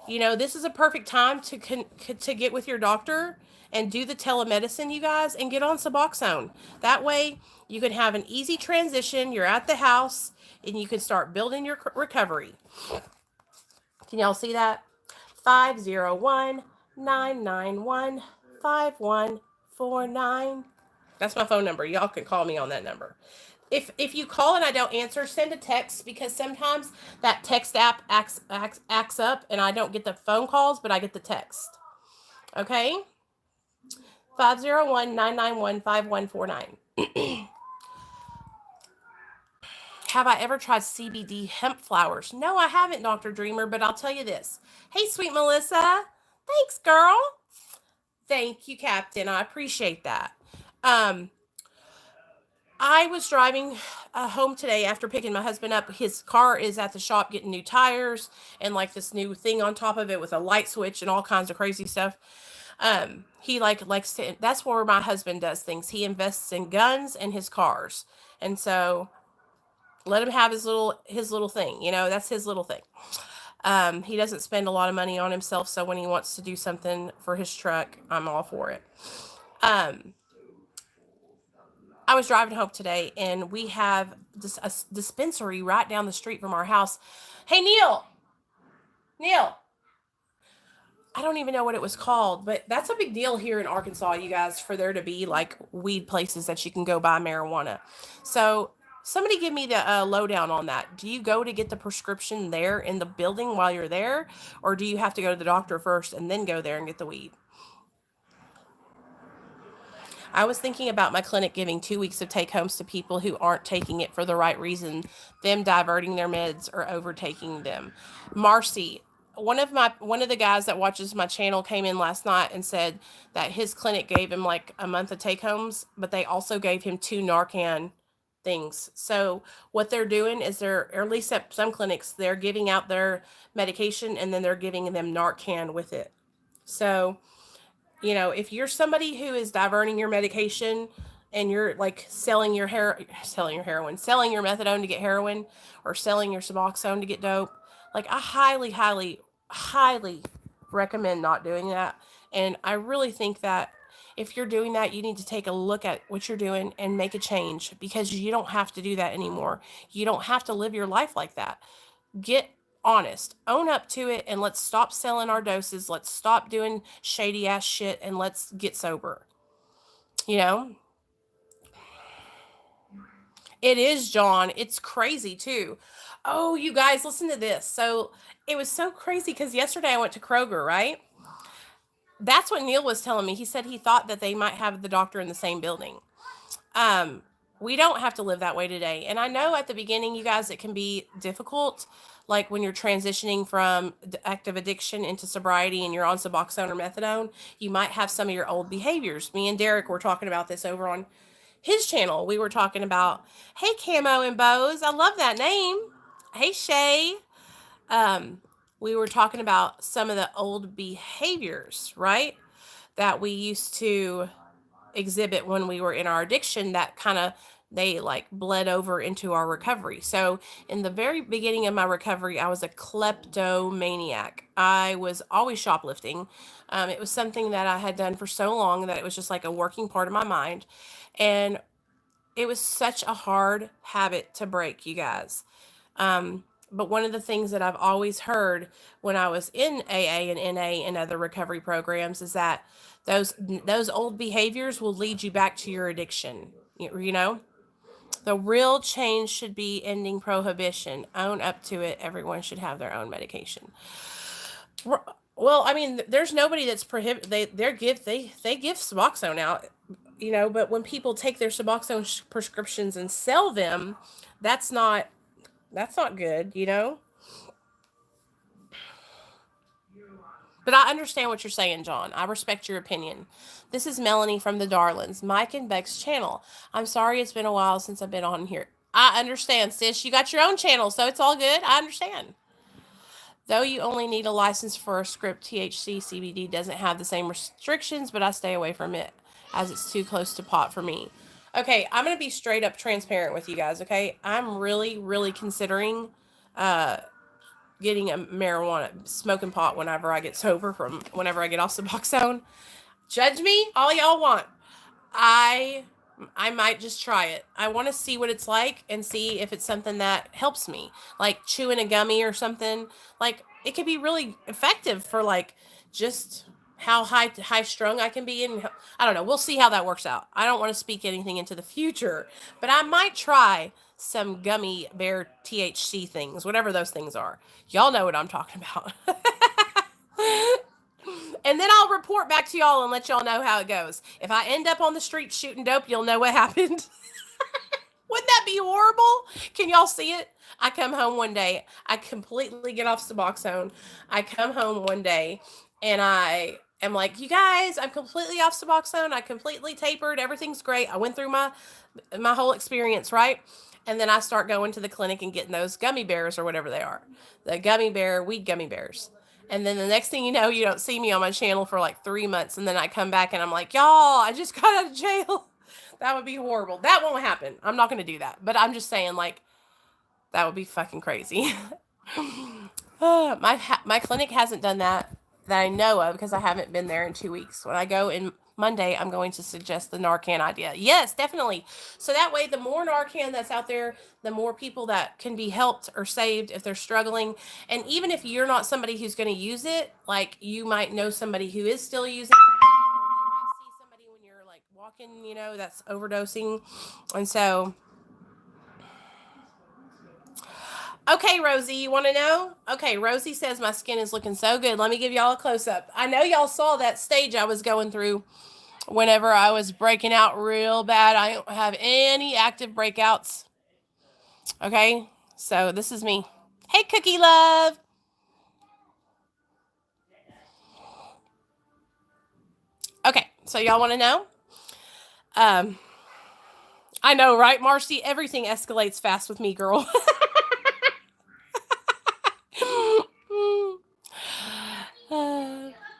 you know, this is a perfect time to get with your doctor and do the telemedicine, you guys, and get on Suboxone. That way, you can have an easy transition. You're at the house, and you can start building your recovery. Can y'all see that? 501-991-5149. That's my phone number. Y'all can call me on that number. If you call and I don't answer, send a text, because sometimes that text app acts up and I don't get the phone calls, but I get the text. Okay? 501-991-5149. Have I ever tried CBD hemp flowers? No, I haven't, Dr. Dreamer, but I'll tell you this. Hey, sweet Melissa. Thanks, girl. Thank you, Captain. I appreciate that. I was driving home today after picking my husband up. His car is at the shop getting new tires and like this new thing on top of it with a light switch and all kinds of crazy stuff. He likes to, that's where my husband does things. He invests in guns and his cars. And so let him have his little thing, you know, that's his little thing. He doesn't spend a lot of money on himself. So when he wants to do something for his truck, I'm all for it. I was driving home today, and we have a dispensary right down the street from our house. Hey, Neil, I don't even know what it was called, but that's a big deal here in Arkansas, you guys, for there to be like weed places that you can go buy marijuana. So somebody give me the lowdown on that. Do you go to get the prescription there in the building while you're there, or do you have to go to the doctor first and then go there and get the weed? I was thinking about my clinic giving 2 weeks of take homes to people who aren't taking it for the right reason, them diverting their meds or overtaking them. Marcy, one of the guys that watches my channel came in last night and said that his clinic gave him like a month of take homes, but they also gave him 2 Narcan things. So what they're doing is or at least at some clinics, they're giving out their medication and then they're giving them Narcan with it. So, you know, if you're somebody who is diverting your medication and you're like selling your methadone to get heroin, or selling your Suboxone to get dope, like I highly recommend not doing that. And I really think that if you're doing that, you need to take a look at what you're doing and make a change, because you don't have to do that anymore. You don't have to live your life like that. Get honest, own up to it, and let's stop selling our doses. Let's stop doing shady ass shit and let's get sober. You know, it is, John. It's crazy too. Oh, you guys, listen to this. So it was so crazy because yesterday I went to Kroger, right? That's what Neil was telling me. He said he thought that they might have the doctor in the same building. We don't have to live that way today. And I know at the beginning, you guys, it can be difficult. Like when you're transitioning from active addiction into sobriety and you're on Suboxone or methadone, you might have some of your old behaviors. Me and Derek were talking about this over on his channel. We were talking about, hey, Camo and Bows. I love that name. Hey, Shay. We were talking about some of the old behaviors, right? That we used to exhibit when we were in our addiction, that kind of they like bled over into our recovery. So in the very beginning of my recovery, I was a kleptomaniac. I was always shoplifting. It was something that I had done for so long that it was just like a working part of my mind. And it was such a hard habit to break, you guys. But one of the things that I've always heard when I was in AA and NA and other recovery programs is that those old behaviors will lead you back to your addiction. You know, the real change should be ending prohibition. Own up to it. Everyone should have their own medication. Well, I mean, there's nobody that's prohibited. They give Suboxone out, you know. But when people take their Suboxone prescriptions and sell them, that's not good, you know. But I understand what you're saying, John. I respect your opinion. This is Melanie from the Darlings, Mike and Beck's channel. I'm sorry it's been a while since I've been on here. I understand, sis. You got your own channel, so it's all good. I understand. Though you only need a license for a script, THC CBD doesn't have the same restrictions, but I stay away from it as it's too close to pot for me. Okay, I'm going to be straight up transparent with you guys, okay? I'm really, really considering getting a marijuana, smoking pot whenever I get sober from whenever I get off Suboxone. Judge me all y'all want. I might just try it. I want to see what it's like and see if it's something that helps me, like chewing a gummy or something. Like it could be really effective for like just how high strung I can be, and I don't know. We'll see how that works out. I don't want to speak anything into the future, but I might try some gummy bear THC things, whatever those things are. Y'all know what I'm talking about. And then I'll report back to y'all and let y'all know how it goes. If I end up on the street shooting dope, you'll know what happened. Wouldn't that be horrible? Can y'all see it? I come home one day. I completely get off Suboxone. I come home one day and I am like, you guys, I'm completely off Suboxone. I completely tapered. Everything's great. I went through my whole experience, right? And then I start going to the clinic and getting those gummy bears or whatever they are. The weed gummy bears. And then the next thing you know, you don't see me on my channel for like 3 months. And then I come back and I'm like, y'all, I just got out of jail. That would be horrible. That won't happen. I'm not going to do that. But I'm just saying, like, that would be fucking crazy. My clinic hasn't done that I know of because I haven't been there in 2 weeks. When I go in Monday, I'm going to suggest the Narcan idea. Yes, definitely. So that way, the more Narcan that's out there, the more people that can be helped or saved if they're struggling. And even if you're not somebody who's going to use it, like you might know somebody who is still using it. You might see somebody when you're like walking, you know, that's overdosing. And so, okay, Rosie, you want to know? Okay, Rosie says my skin is looking so good. Let me give y'all a close-up. I know y'all saw that stage I was going through whenever I was breaking out real bad. I don't have any active breakouts. Okay, so this is me. Hey, Cookie Love. Okay, so y'all want to know? I know, right, Marcy? Everything escalates fast with me, girl.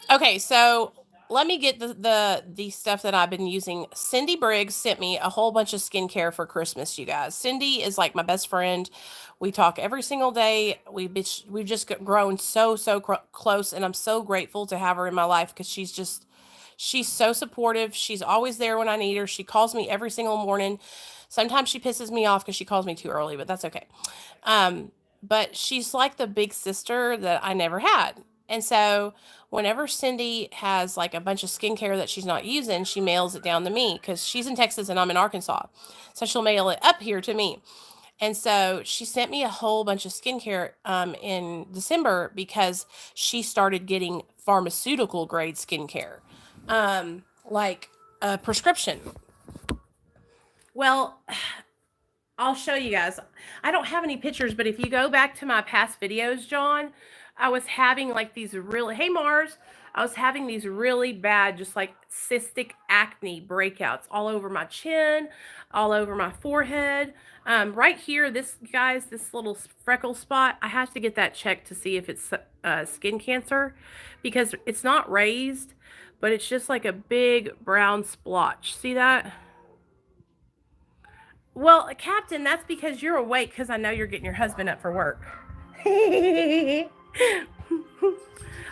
Okay, so let me get the stuff that I've been using. Cindy Briggs sent me a whole bunch of skincare for Christmas, you guys. Cindy is like my best friend. We talk every single day. We've just grown so close, and I'm so grateful to have her in my life because she's so supportive. She's always there when I need her. She calls me every single morning. Sometimes she pisses me off because she calls me too early, but that's okay. But she's like the big sister that I never had. And so whenever Cindy has like a bunch of skincare that she's not using, she mails it down to me because she's in Texas and I'm in Arkansas. So she'll mail it up here to me. And so she sent me a whole bunch of skincare in December because she started getting pharmaceutical grade skincare, like a prescription. Well, I'll show you guys. I don't have any pictures, but if you go back to my past videos, John, I was having like these really, hey Mars, I was having these really bad, just like cystic acne breakouts all over my chin, all over my forehead. Right here, this little freckle spot, I have to get that checked to see if it's skin cancer because it's not raised, but it's just like a big brown splotch. See that? Well, Captain, that's because you're awake because I know you're getting your husband up for work.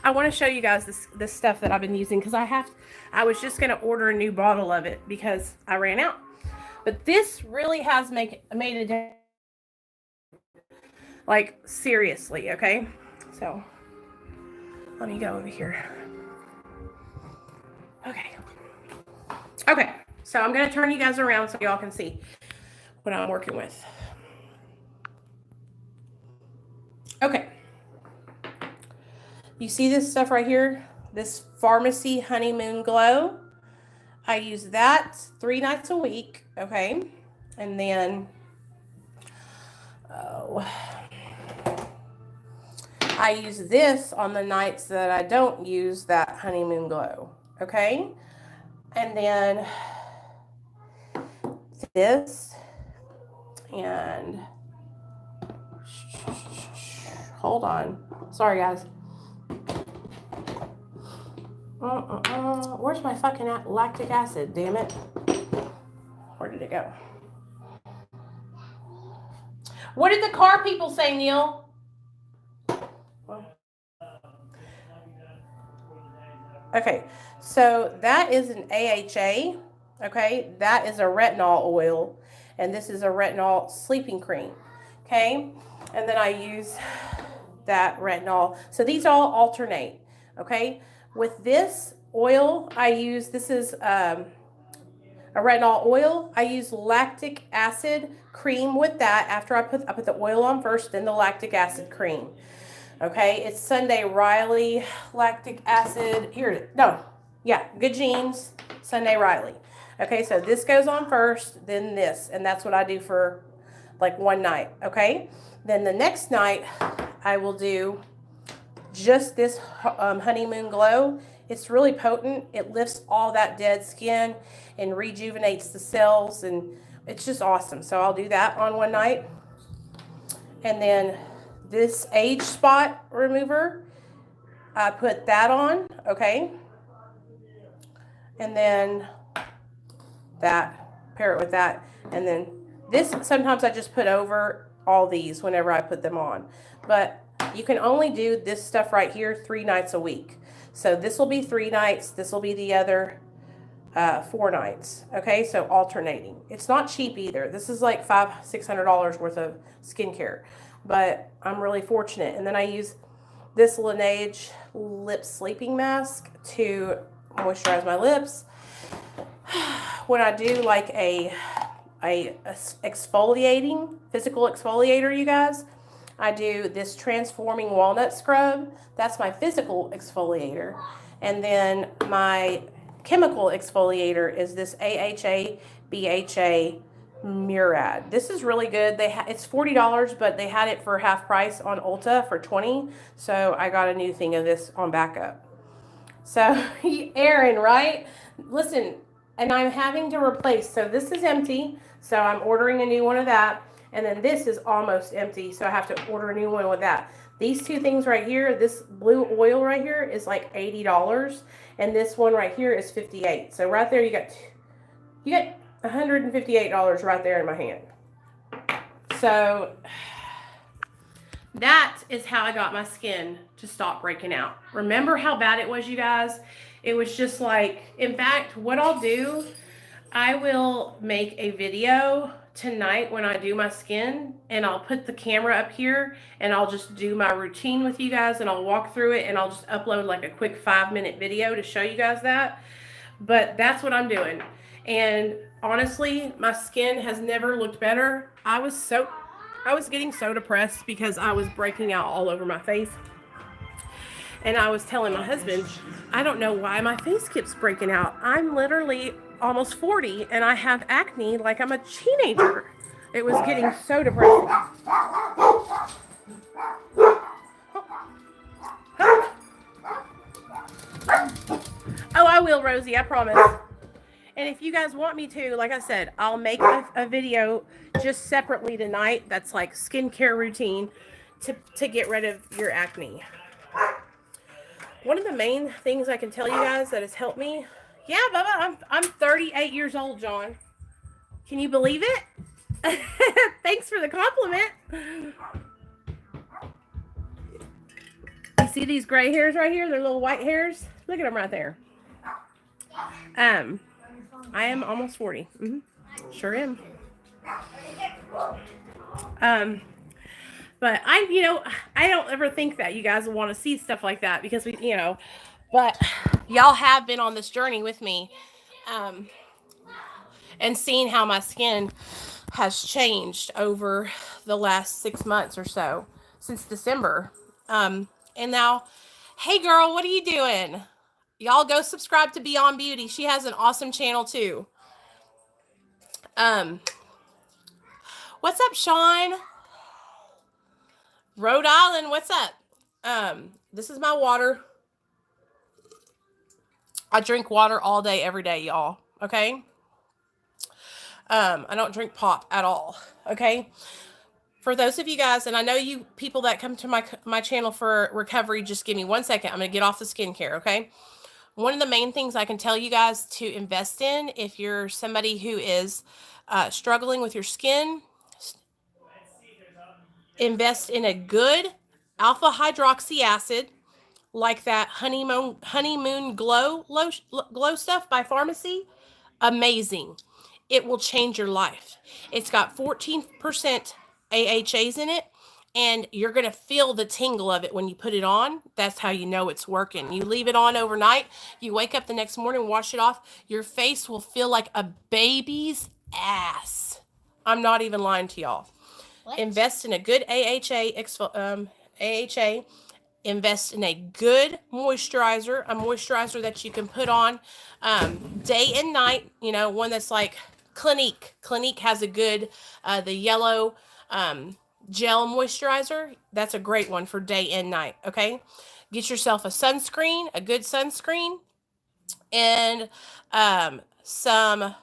I want to show you guys this stuff that I've been using because I was just going to order a new bottle of it because I ran out. But this really has made a difference. Like, seriously, okay? So, let me go over here. Okay, so I'm going to turn you guys around so y'all can see what I'm working with. Okay. You see this stuff right here? This Pharmacy Honeymoon Glow. I use that 3 nights a week, okay? And then, I use this on the nights that I don't use that Honeymoon Glow, okay? And then this, and hold on. Sorry, guys. Where's my fucking lactic acid? Damn it. Where did it go? What did the car people say, Neil? Okay, so that is an AHA. Okay, that is a retinol oil, and this is a retinol sleeping cream. Okay, and then I use that retinol. So these all alternate. Okay, with this oil, I use, this is a retinol oil. I use lactic acid cream with that. After I put the oil on first, then the lactic acid cream. Okay, it's Sunday Riley lactic acid. Here, no, yeah, Good Genes, Sunday Riley. Okay, so this goes on first, then this, and that's what I do for like one night. Okay, then the next night I will do just this Honeymoon Glow. It's really potent. It lifts all that dead skin and rejuvenates the cells, and it's just awesome. So I'll do that on one night. And then this age spot remover, I put that on, okay? And then that, pair it with that. And then this, sometimes I just put over all these whenever I put them on. But you can only do this stuff right here 3 nights a week. So this will be 3 nights. This will be the other 4 nights. Okay, so alternating. It's not cheap either. This is like $500-600 worth of skincare, but I'm really fortunate. And then I use this Laneige lip sleeping mask to moisturize my lips. When I do like a exfoliating, physical exfoliator, you guys, I do this transforming walnut scrub. That's my physical exfoliator. And then my chemical exfoliator is this AHA BHA Murad. This is really good. It's $40, but they had it for half price on Ulta for $20. So I got a new thing of this on backup. So Aaron, right? Listen, and I'm having to replace. So this is empty. So I'm ordering a new one of that. And then this is almost empty, so I have to order a new one with that. These two things right here, this blue oil right here is like $80, and this one right here is $58. So right there, you got $158 right there in my hand. So that is how I got my skin to stop breaking out. Remember how bad it was, you guys? It was just like, in fact, what I'll do, I will make a video tonight when I do my skin, and I'll put the camera up here and I'll just do my routine with you guys, and I'll walk through it, and I'll just upload like a quick 5-minute video to show you guys that. But that's what I'm doing. And honestly, my skin has never looked better. I was getting so depressed because I was breaking out all over my face. And I was telling my husband, I don't know why my face keeps breaking out. I'm literally almost 40 and I have acne like I'm a teenager. It was getting so depressing. Oh, I will, Rosie, I promise. And if you guys want me to, like I said, I'll make a video just separately tonight that's like skincare routine to get rid of your acne. One of the main things I can tell you guys that has helped me, yeah, Bubba, I'm 38 years old, John. Can you believe it? Thanks for the compliment. You see these gray hairs right here? They're little white hairs. Look at them right there. I am almost 40. Sure am. But I don't ever think that you guys will want to see stuff like that because but y'all have been on this journey with me, and seeing how my skin has changed over the last 6 months or so, since December. And now, hey girl, what are you doing? Y'all go subscribe to Beyond Beauty. She has an awesome channel too. What's up, Sean? Rhode Island, what's up? This is my water. I drink water all day, every day, y'all. Okay? I don't drink pop at all. Okay? For those of you guys, and I know you people that come to my channel for recovery, just give me 1 second. I'm going to get off the skincare, okay? One of the main things I can tell you guys to invest in if you're somebody who is struggling with your skin, invest in a good alpha hydroxy acid like that honeymoon glow stuff by Pharmacy, amazing. It will change your life. It's got 14% AHAs in it, and you're going to feel the tingle of it when you put it on. That's how you know it's working. You leave it on overnight, you wake up the next morning, wash it off, your face will feel like a baby's ass. I'm not even lying to y'all. What? Invest in a good AHA. Invest in a good moisturizer, a moisturizer that you can put on day and night. You know, one that's like Clinique. Clinique has a good, the yellow gel moisturizer. That's a great one for day and night. Okay, get yourself a sunscreen, a good sunscreen, and some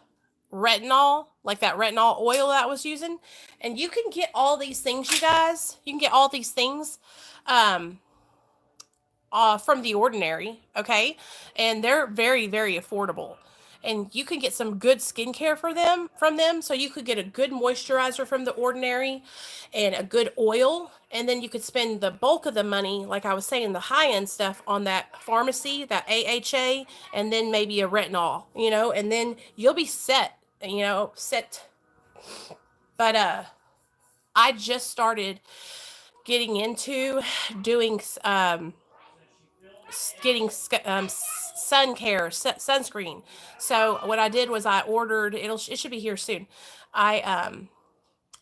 retinol, like that retinol oil that I was using. And you can get all these things, you guys. You can get all these things from The Ordinary, okay? And they're very, very affordable. And you can get some good skincare from them. So you could get a good moisturizer from The Ordinary and a good oil. And then you could spend the bulk of the money, like I was saying, the high-end stuff on that Pharmacy, that AHA, and then maybe a retinol, you know? And then you'll be set, you know, set. But I just started getting into doing sun care, sunscreen. So what I did was I ordered, it should be here soon.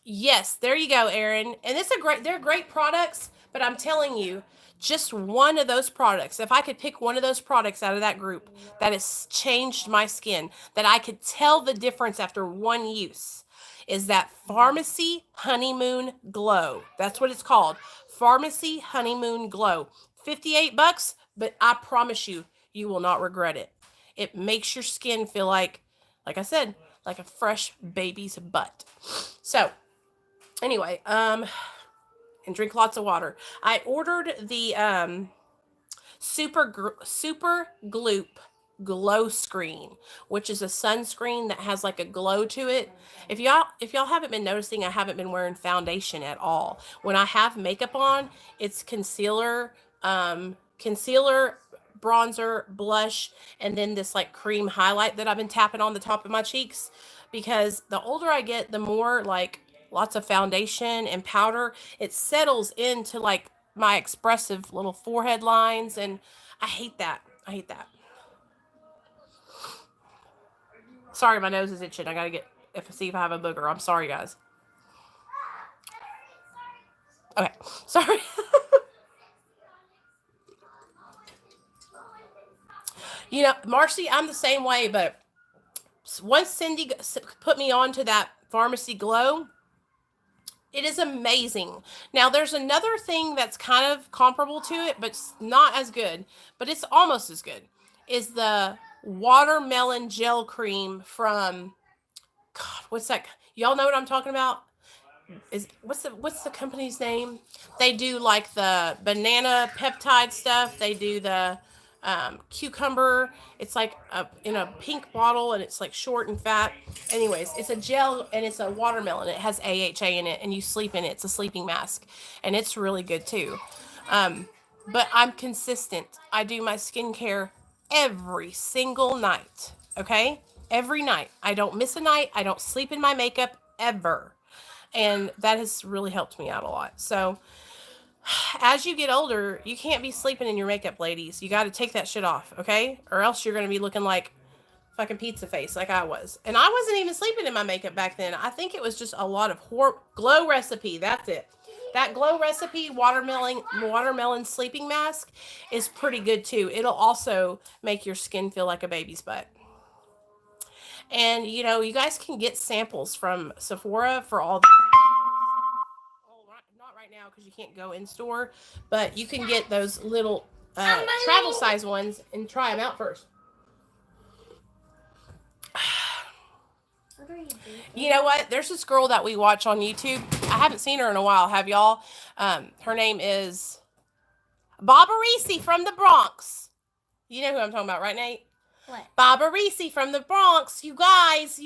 Yes, there you go, Erin. And they're great products, but I'm telling you, just one of those products, if I could pick one of those products out of that group that has changed my skin, that I could tell the difference after one use, is that Pharmacy Honeymoon Glow. That's what it's called. Pharmacy Honeymoon Glow. $58, but I promise you, you will not regret it. It makes your skin feel like I said, like a fresh baby's butt. So, anyway, and drink lots of water. I ordered the Super Gloop Glow Screen, which is a sunscreen that has like a glow to it. If y'all haven't been noticing, I haven't been wearing foundation at all. When I have makeup on, it's concealer, bronzer, blush, and then this like cream highlight that I've been tapping on the top of my cheeks, because the older I get, the more like lots of foundation and powder, it settles into like my expressive little forehead lines, and I hate that. Sorry, my nose is itching. I gotta see if I have a booger. I'm sorry, guys. Okay, sorry. You know, Marcy, I'm the same way, but once Cindy put me on to that Pharmacy Glow, it is amazing. Now, there's another thing that's kind of comparable to it, but not as good, but it's almost as good, is the watermelon gel cream from, God, what's that? Y'all know what I'm talking about? What's the company's name? They do like the banana peptide stuff. They do the cucumber. It's like in a pink bottle, and it's like short and fat. Anyways, it's a gel and it's a watermelon. It has AHA in it, and you sleep in it. It's a sleeping mask, and it's really good too. But I'm consistent. I do my skincare every single night. Okay, every night. I don't miss a night. I don't sleep in my makeup ever, and that has really helped me out a lot. So as you get older, you can't be sleeping in your makeup, ladies. You got to take that shit off, okay? Or else you're going to be looking like fucking pizza face like I was. And I wasn't even sleeping in my makeup back then. I think it was just a lot of Glow Recipe. That's it. That Glow Recipe watermelon sleeping mask is pretty good too. It'll also make your skin feel like a baby's butt. And, you know, you guys can get samples from Sephora for all the... Not right now because you can't go in store, but you can get those little travel size ones and try them out first. You know what? There's this girl that we watch on YouTube. I haven't seen her in a while. Have y'all? Her name is BOBBIELYN from the Bronx. You know who I'm talking about, right, Nate? What? BOBBIELYN from the Bronx. You guys.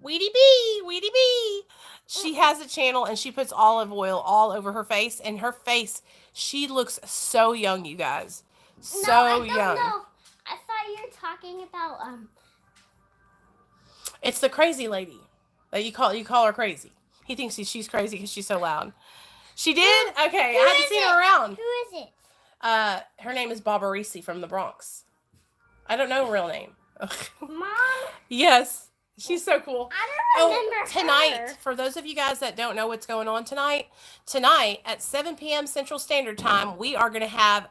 Weedy bee, Weedy bee. She has a channel and she puts olive oil all over her face, and her face, she looks so young, you guys. So no, I don't young. know. I thought you were talking about It's the crazy lady that you call her crazy. He thinks she's crazy because she's so loud. She did? Okay, I haven't seen her around. Who is it? Her name is BOBBIELYN from the Bronx. I don't know her real name. Mom? Yes. She's so cool. I don't remember tonight, her. for those of you guys that don't know what's going on tonight at 7 p.m. Central Standard Time, we are going to have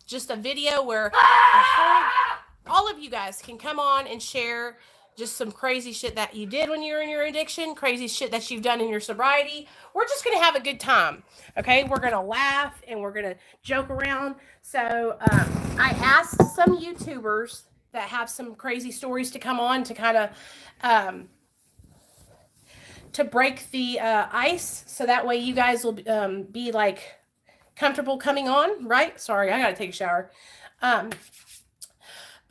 just a video where all of you guys can come on and share just some crazy shit that you did when you were in your addiction, crazy shit that you've done in your sobriety. We're just going to have a good time, okay? We're going to laugh and we're going to joke around. So I asked some YouTubers that have some crazy stories to come on to kind of to break the ice, so that way you guys will be like comfortable coming on, right? Sorry, I gotta take a shower.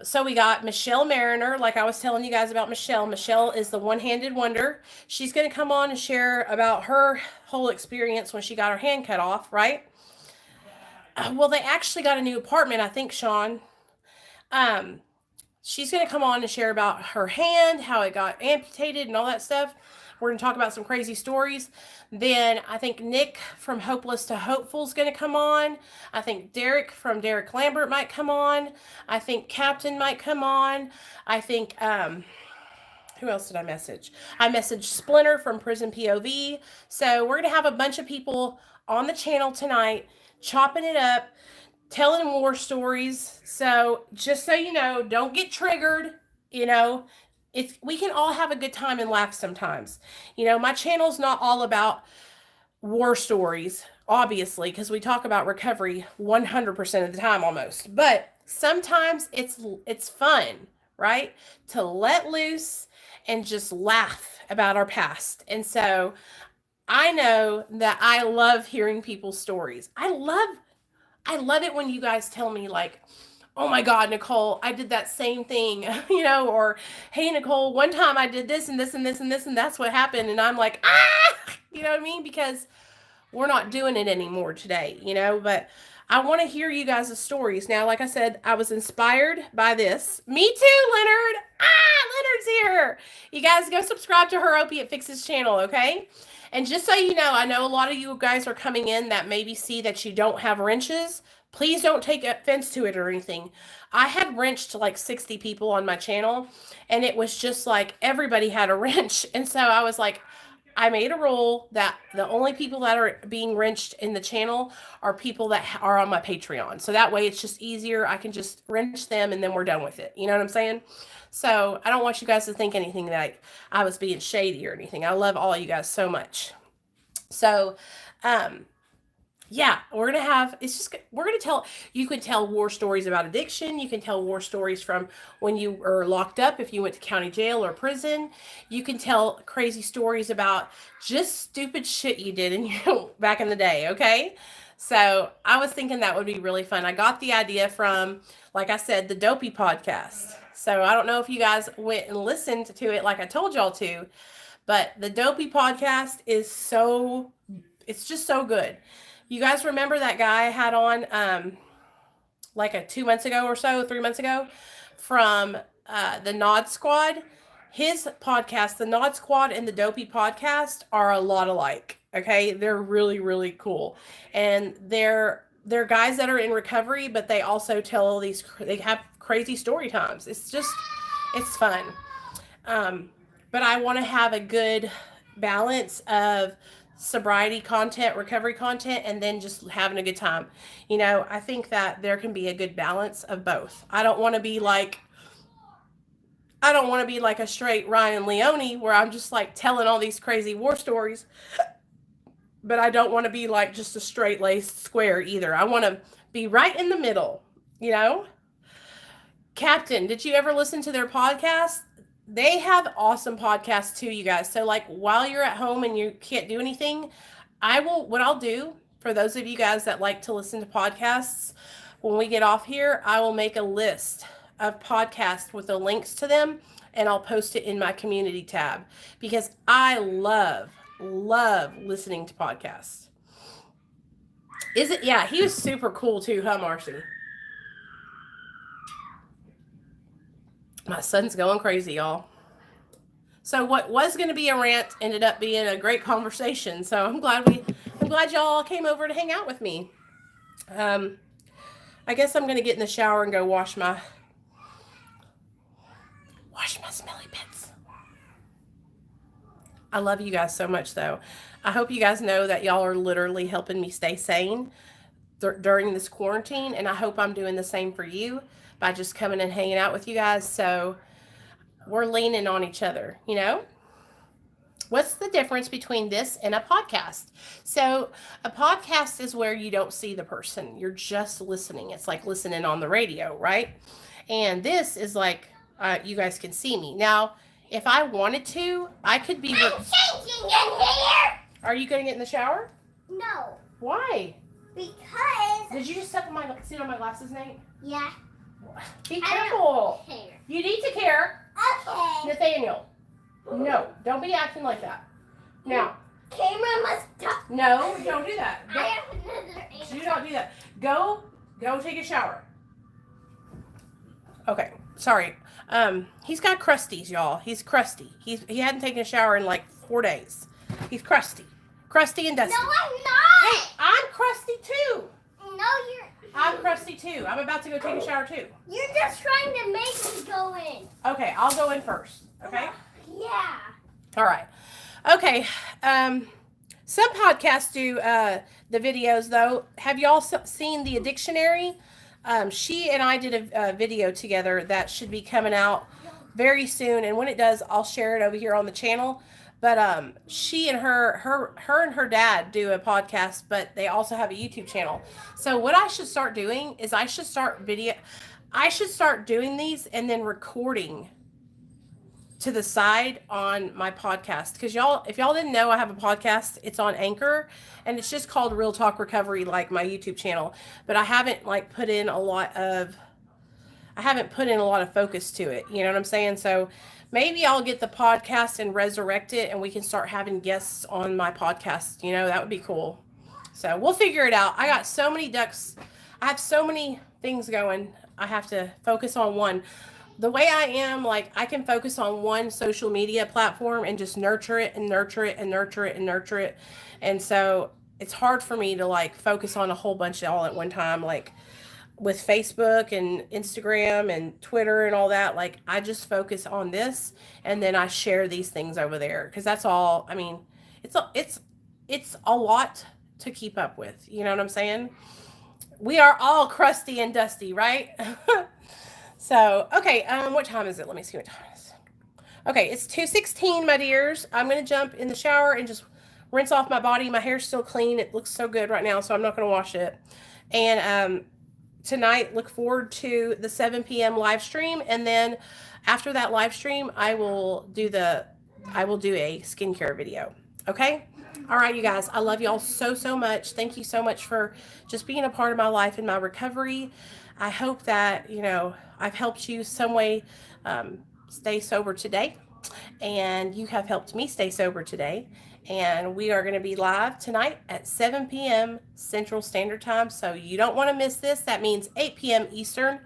So we got Michelle Mariner, like I was telling you guys about Michelle. Michelle is the one-handed wonder. She's going to come on and share about her whole experience when she got her hand cut off, right? Well, they actually got a new apartment, I think, Sean. She's going to come on and share about her hand, how it got amputated and all that stuff. We're going to talk about some crazy stories. Then I think Nick from Hopeless to Hopeful is going to come on. I think Derek from Derek Lambert might come on. I think Captain might come on. I think, who else did I message? I messaged Splinter from Prison POV. So we're going to have a bunch of people on the channel tonight, chopping it up, telling war stories. So just so you know, don't get triggered, you know. We can all have a good time and laugh sometimes. You know, my channel's not all about war stories, obviously, because we talk about recovery 100% of the time almost. But sometimes it's fun, right? To let loose and just laugh about our past. And so I know that I love hearing people's stories. I love it when you guys tell me, like, oh my God, Nicole, I did that same thing, you know, or hey, Nicole, one time I did this and this and this and this and that's what happened. And I'm like, you know what I mean? Because we're not doing it anymore today, you know, but I want to hear you guys' stories. Now, like I said, I was inspired by this. Me too, Leonard. Leonard's here. You guys go subscribe to Her Opiate Fixes channel, okay? And just so you know, I know a lot of you guys are coming in that maybe see that you don't have wrenches. Please don't take offense to it or anything. I had wrenched like 60 people on my channel, and it was just like everybody had a wrench. And so I was like, I made a rule that the only people that are being wrenched in the channel are people that are on my Patreon. So that way it's just easier. I can just wrench them and then we're done with it. You know what I'm saying? So I don't want you guys to think anything like I was being shady or anything. I love all you guys so much. So, yeah, we're going to tell, you can tell war stories about addiction. You can tell war stories from when you were locked up, if you went to county jail or prison. You can tell crazy stories about just stupid shit you did back in the day, okay? So I was thinking that would be really fun. I got the idea from, like I said, the Dopey podcast. So I don't know if you guys went and listened to it like I told y'all to, but the Dopey podcast is it's just so good. You guys remember that guy I had on like 2 months ago or so, 3 months ago, from the Nod Squad? His podcast, the Nod Squad and the Dopey podcast, are a lot alike. Okay, they're really, really cool, and they're guys that are in recovery, but they also tell they have crazy story times. It's fun. But I want to have a good balance of sobriety content, recovery content, and then just having a good time. You know, I think that there can be a good balance of both. I don't want to be like a straight Ryan Leone where I'm just like telling all these crazy war stories, but I don't want to be like just a straight-laced square either. I want to be right in the middle, you know? Captain, did you ever listen to their podcast? They have awesome podcasts too, you guys. So like while you're at home and you can't do anything, what I'll do for those of you guys that like to listen to podcasts, when we get off here, I will make a list of podcasts with the links to them and I'll post it in my community tab because I love listening to podcasts. Is it? Yeah, he was super cool too, huh, Marcy? My son's going crazy, y'all. So what was going to be a rant ended up being a great conversation. So I'm glad y'all came over to hang out with me. I guess I'm going to get in the shower and go wash my smelly bits. I love you guys so much, though. I hope you guys know that y'all are literally helping me stay sane during this quarantine, and I hope I'm doing the same for you by just coming and hanging out with you guys. So we're leaning on each other, you know? What's the difference between this and a podcast? So a podcast is where you don't see the person. You're just listening. It's like listening on the radio, right? And this is like you guys can see me. Now, if I wanted to, I could be... I'm changing in here! Are you going to get in the shower? No. Why? Because... Did you just sit on my glasses, Nate? Yeah. Be careful. Care. You need to care. Okay. Nathaniel. No, don't be acting like that. Now. Camera must stop. No, don't do that. I have another answer. Do not do that. Go take a shower. Okay, sorry. He's got crusties, y'all. He's crusty. He hadn't taken a shower in like 4 days. He's crusty. Crusty and dusty. No, I'm not. Hey, I'm crusty too. No, I'm crusty too. I'm about to go take a shower too. You're just trying to make me go in. Okay, I'll go in first. Okay? Yeah. All right. Okay. Some podcasts do the videos though. Have y'all seen the dictionary? She and I did a video together that should be coming out very soon, and when it does, I'll share it over here on the channel. But she and her and her dad do a podcast, but they also have a YouTube channel. So what I should start doing is I should start doing these and then recording to the side on my podcast. Because if y'all didn't know, I have a podcast. It's on Anchor, and it's just called Real Talk Recovery, like my YouTube channel. But I haven't put in a lot of focus to it. You know what I'm saying? So maybe I'll get the podcast and resurrect it, and we can start having guests on my podcast. You know, that would be cool. So we'll figure it out. I got so many ducks. I have so many things going. I have to focus on one. The way I am, I can focus on one social media platform and just nurture it and nurture it and nurture it and nurture it. And so it's hard for me to focus on a whole bunch all at one time, with Facebook and Instagram and Twitter and all that. I just focus on this, and then I share these things over there, because that's all. I mean, it's a lot to keep up with. You know what I'm saying? We are all crusty and dusty, right? So, okay, what time is it? Let me see what time it is. Okay, it's 2:16, my dears. I'm going to jump in the shower and just rinse off my body. My hair's still clean. It looks so good right now, so I'm not going to wash it. And tonight, look forward to the 7 p.m. live stream. And then after that live stream, I will do a skincare video. Okay? All right, you guys. I love y'all so, so much. Thank you so much for just being a part of my life and my recovery. I hope that, I've helped you some way stay sober today, and you have helped me stay sober today. And we are going to be live tonight at 7 p.m. Central Standard Time, so you don't want to miss this. That means 8 p.m. Eastern,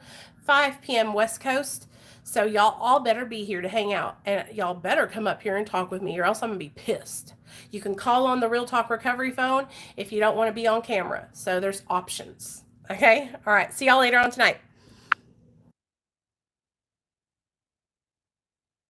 5 p.m. West Coast. So y'all all better be here to hang out, and y'all better come up here and talk with me, or else I'm going to be pissed. You can call on the Real Talk Recovery phone if you don't want to be on camera. So there's options. Okay? All right. See y'all later on tonight.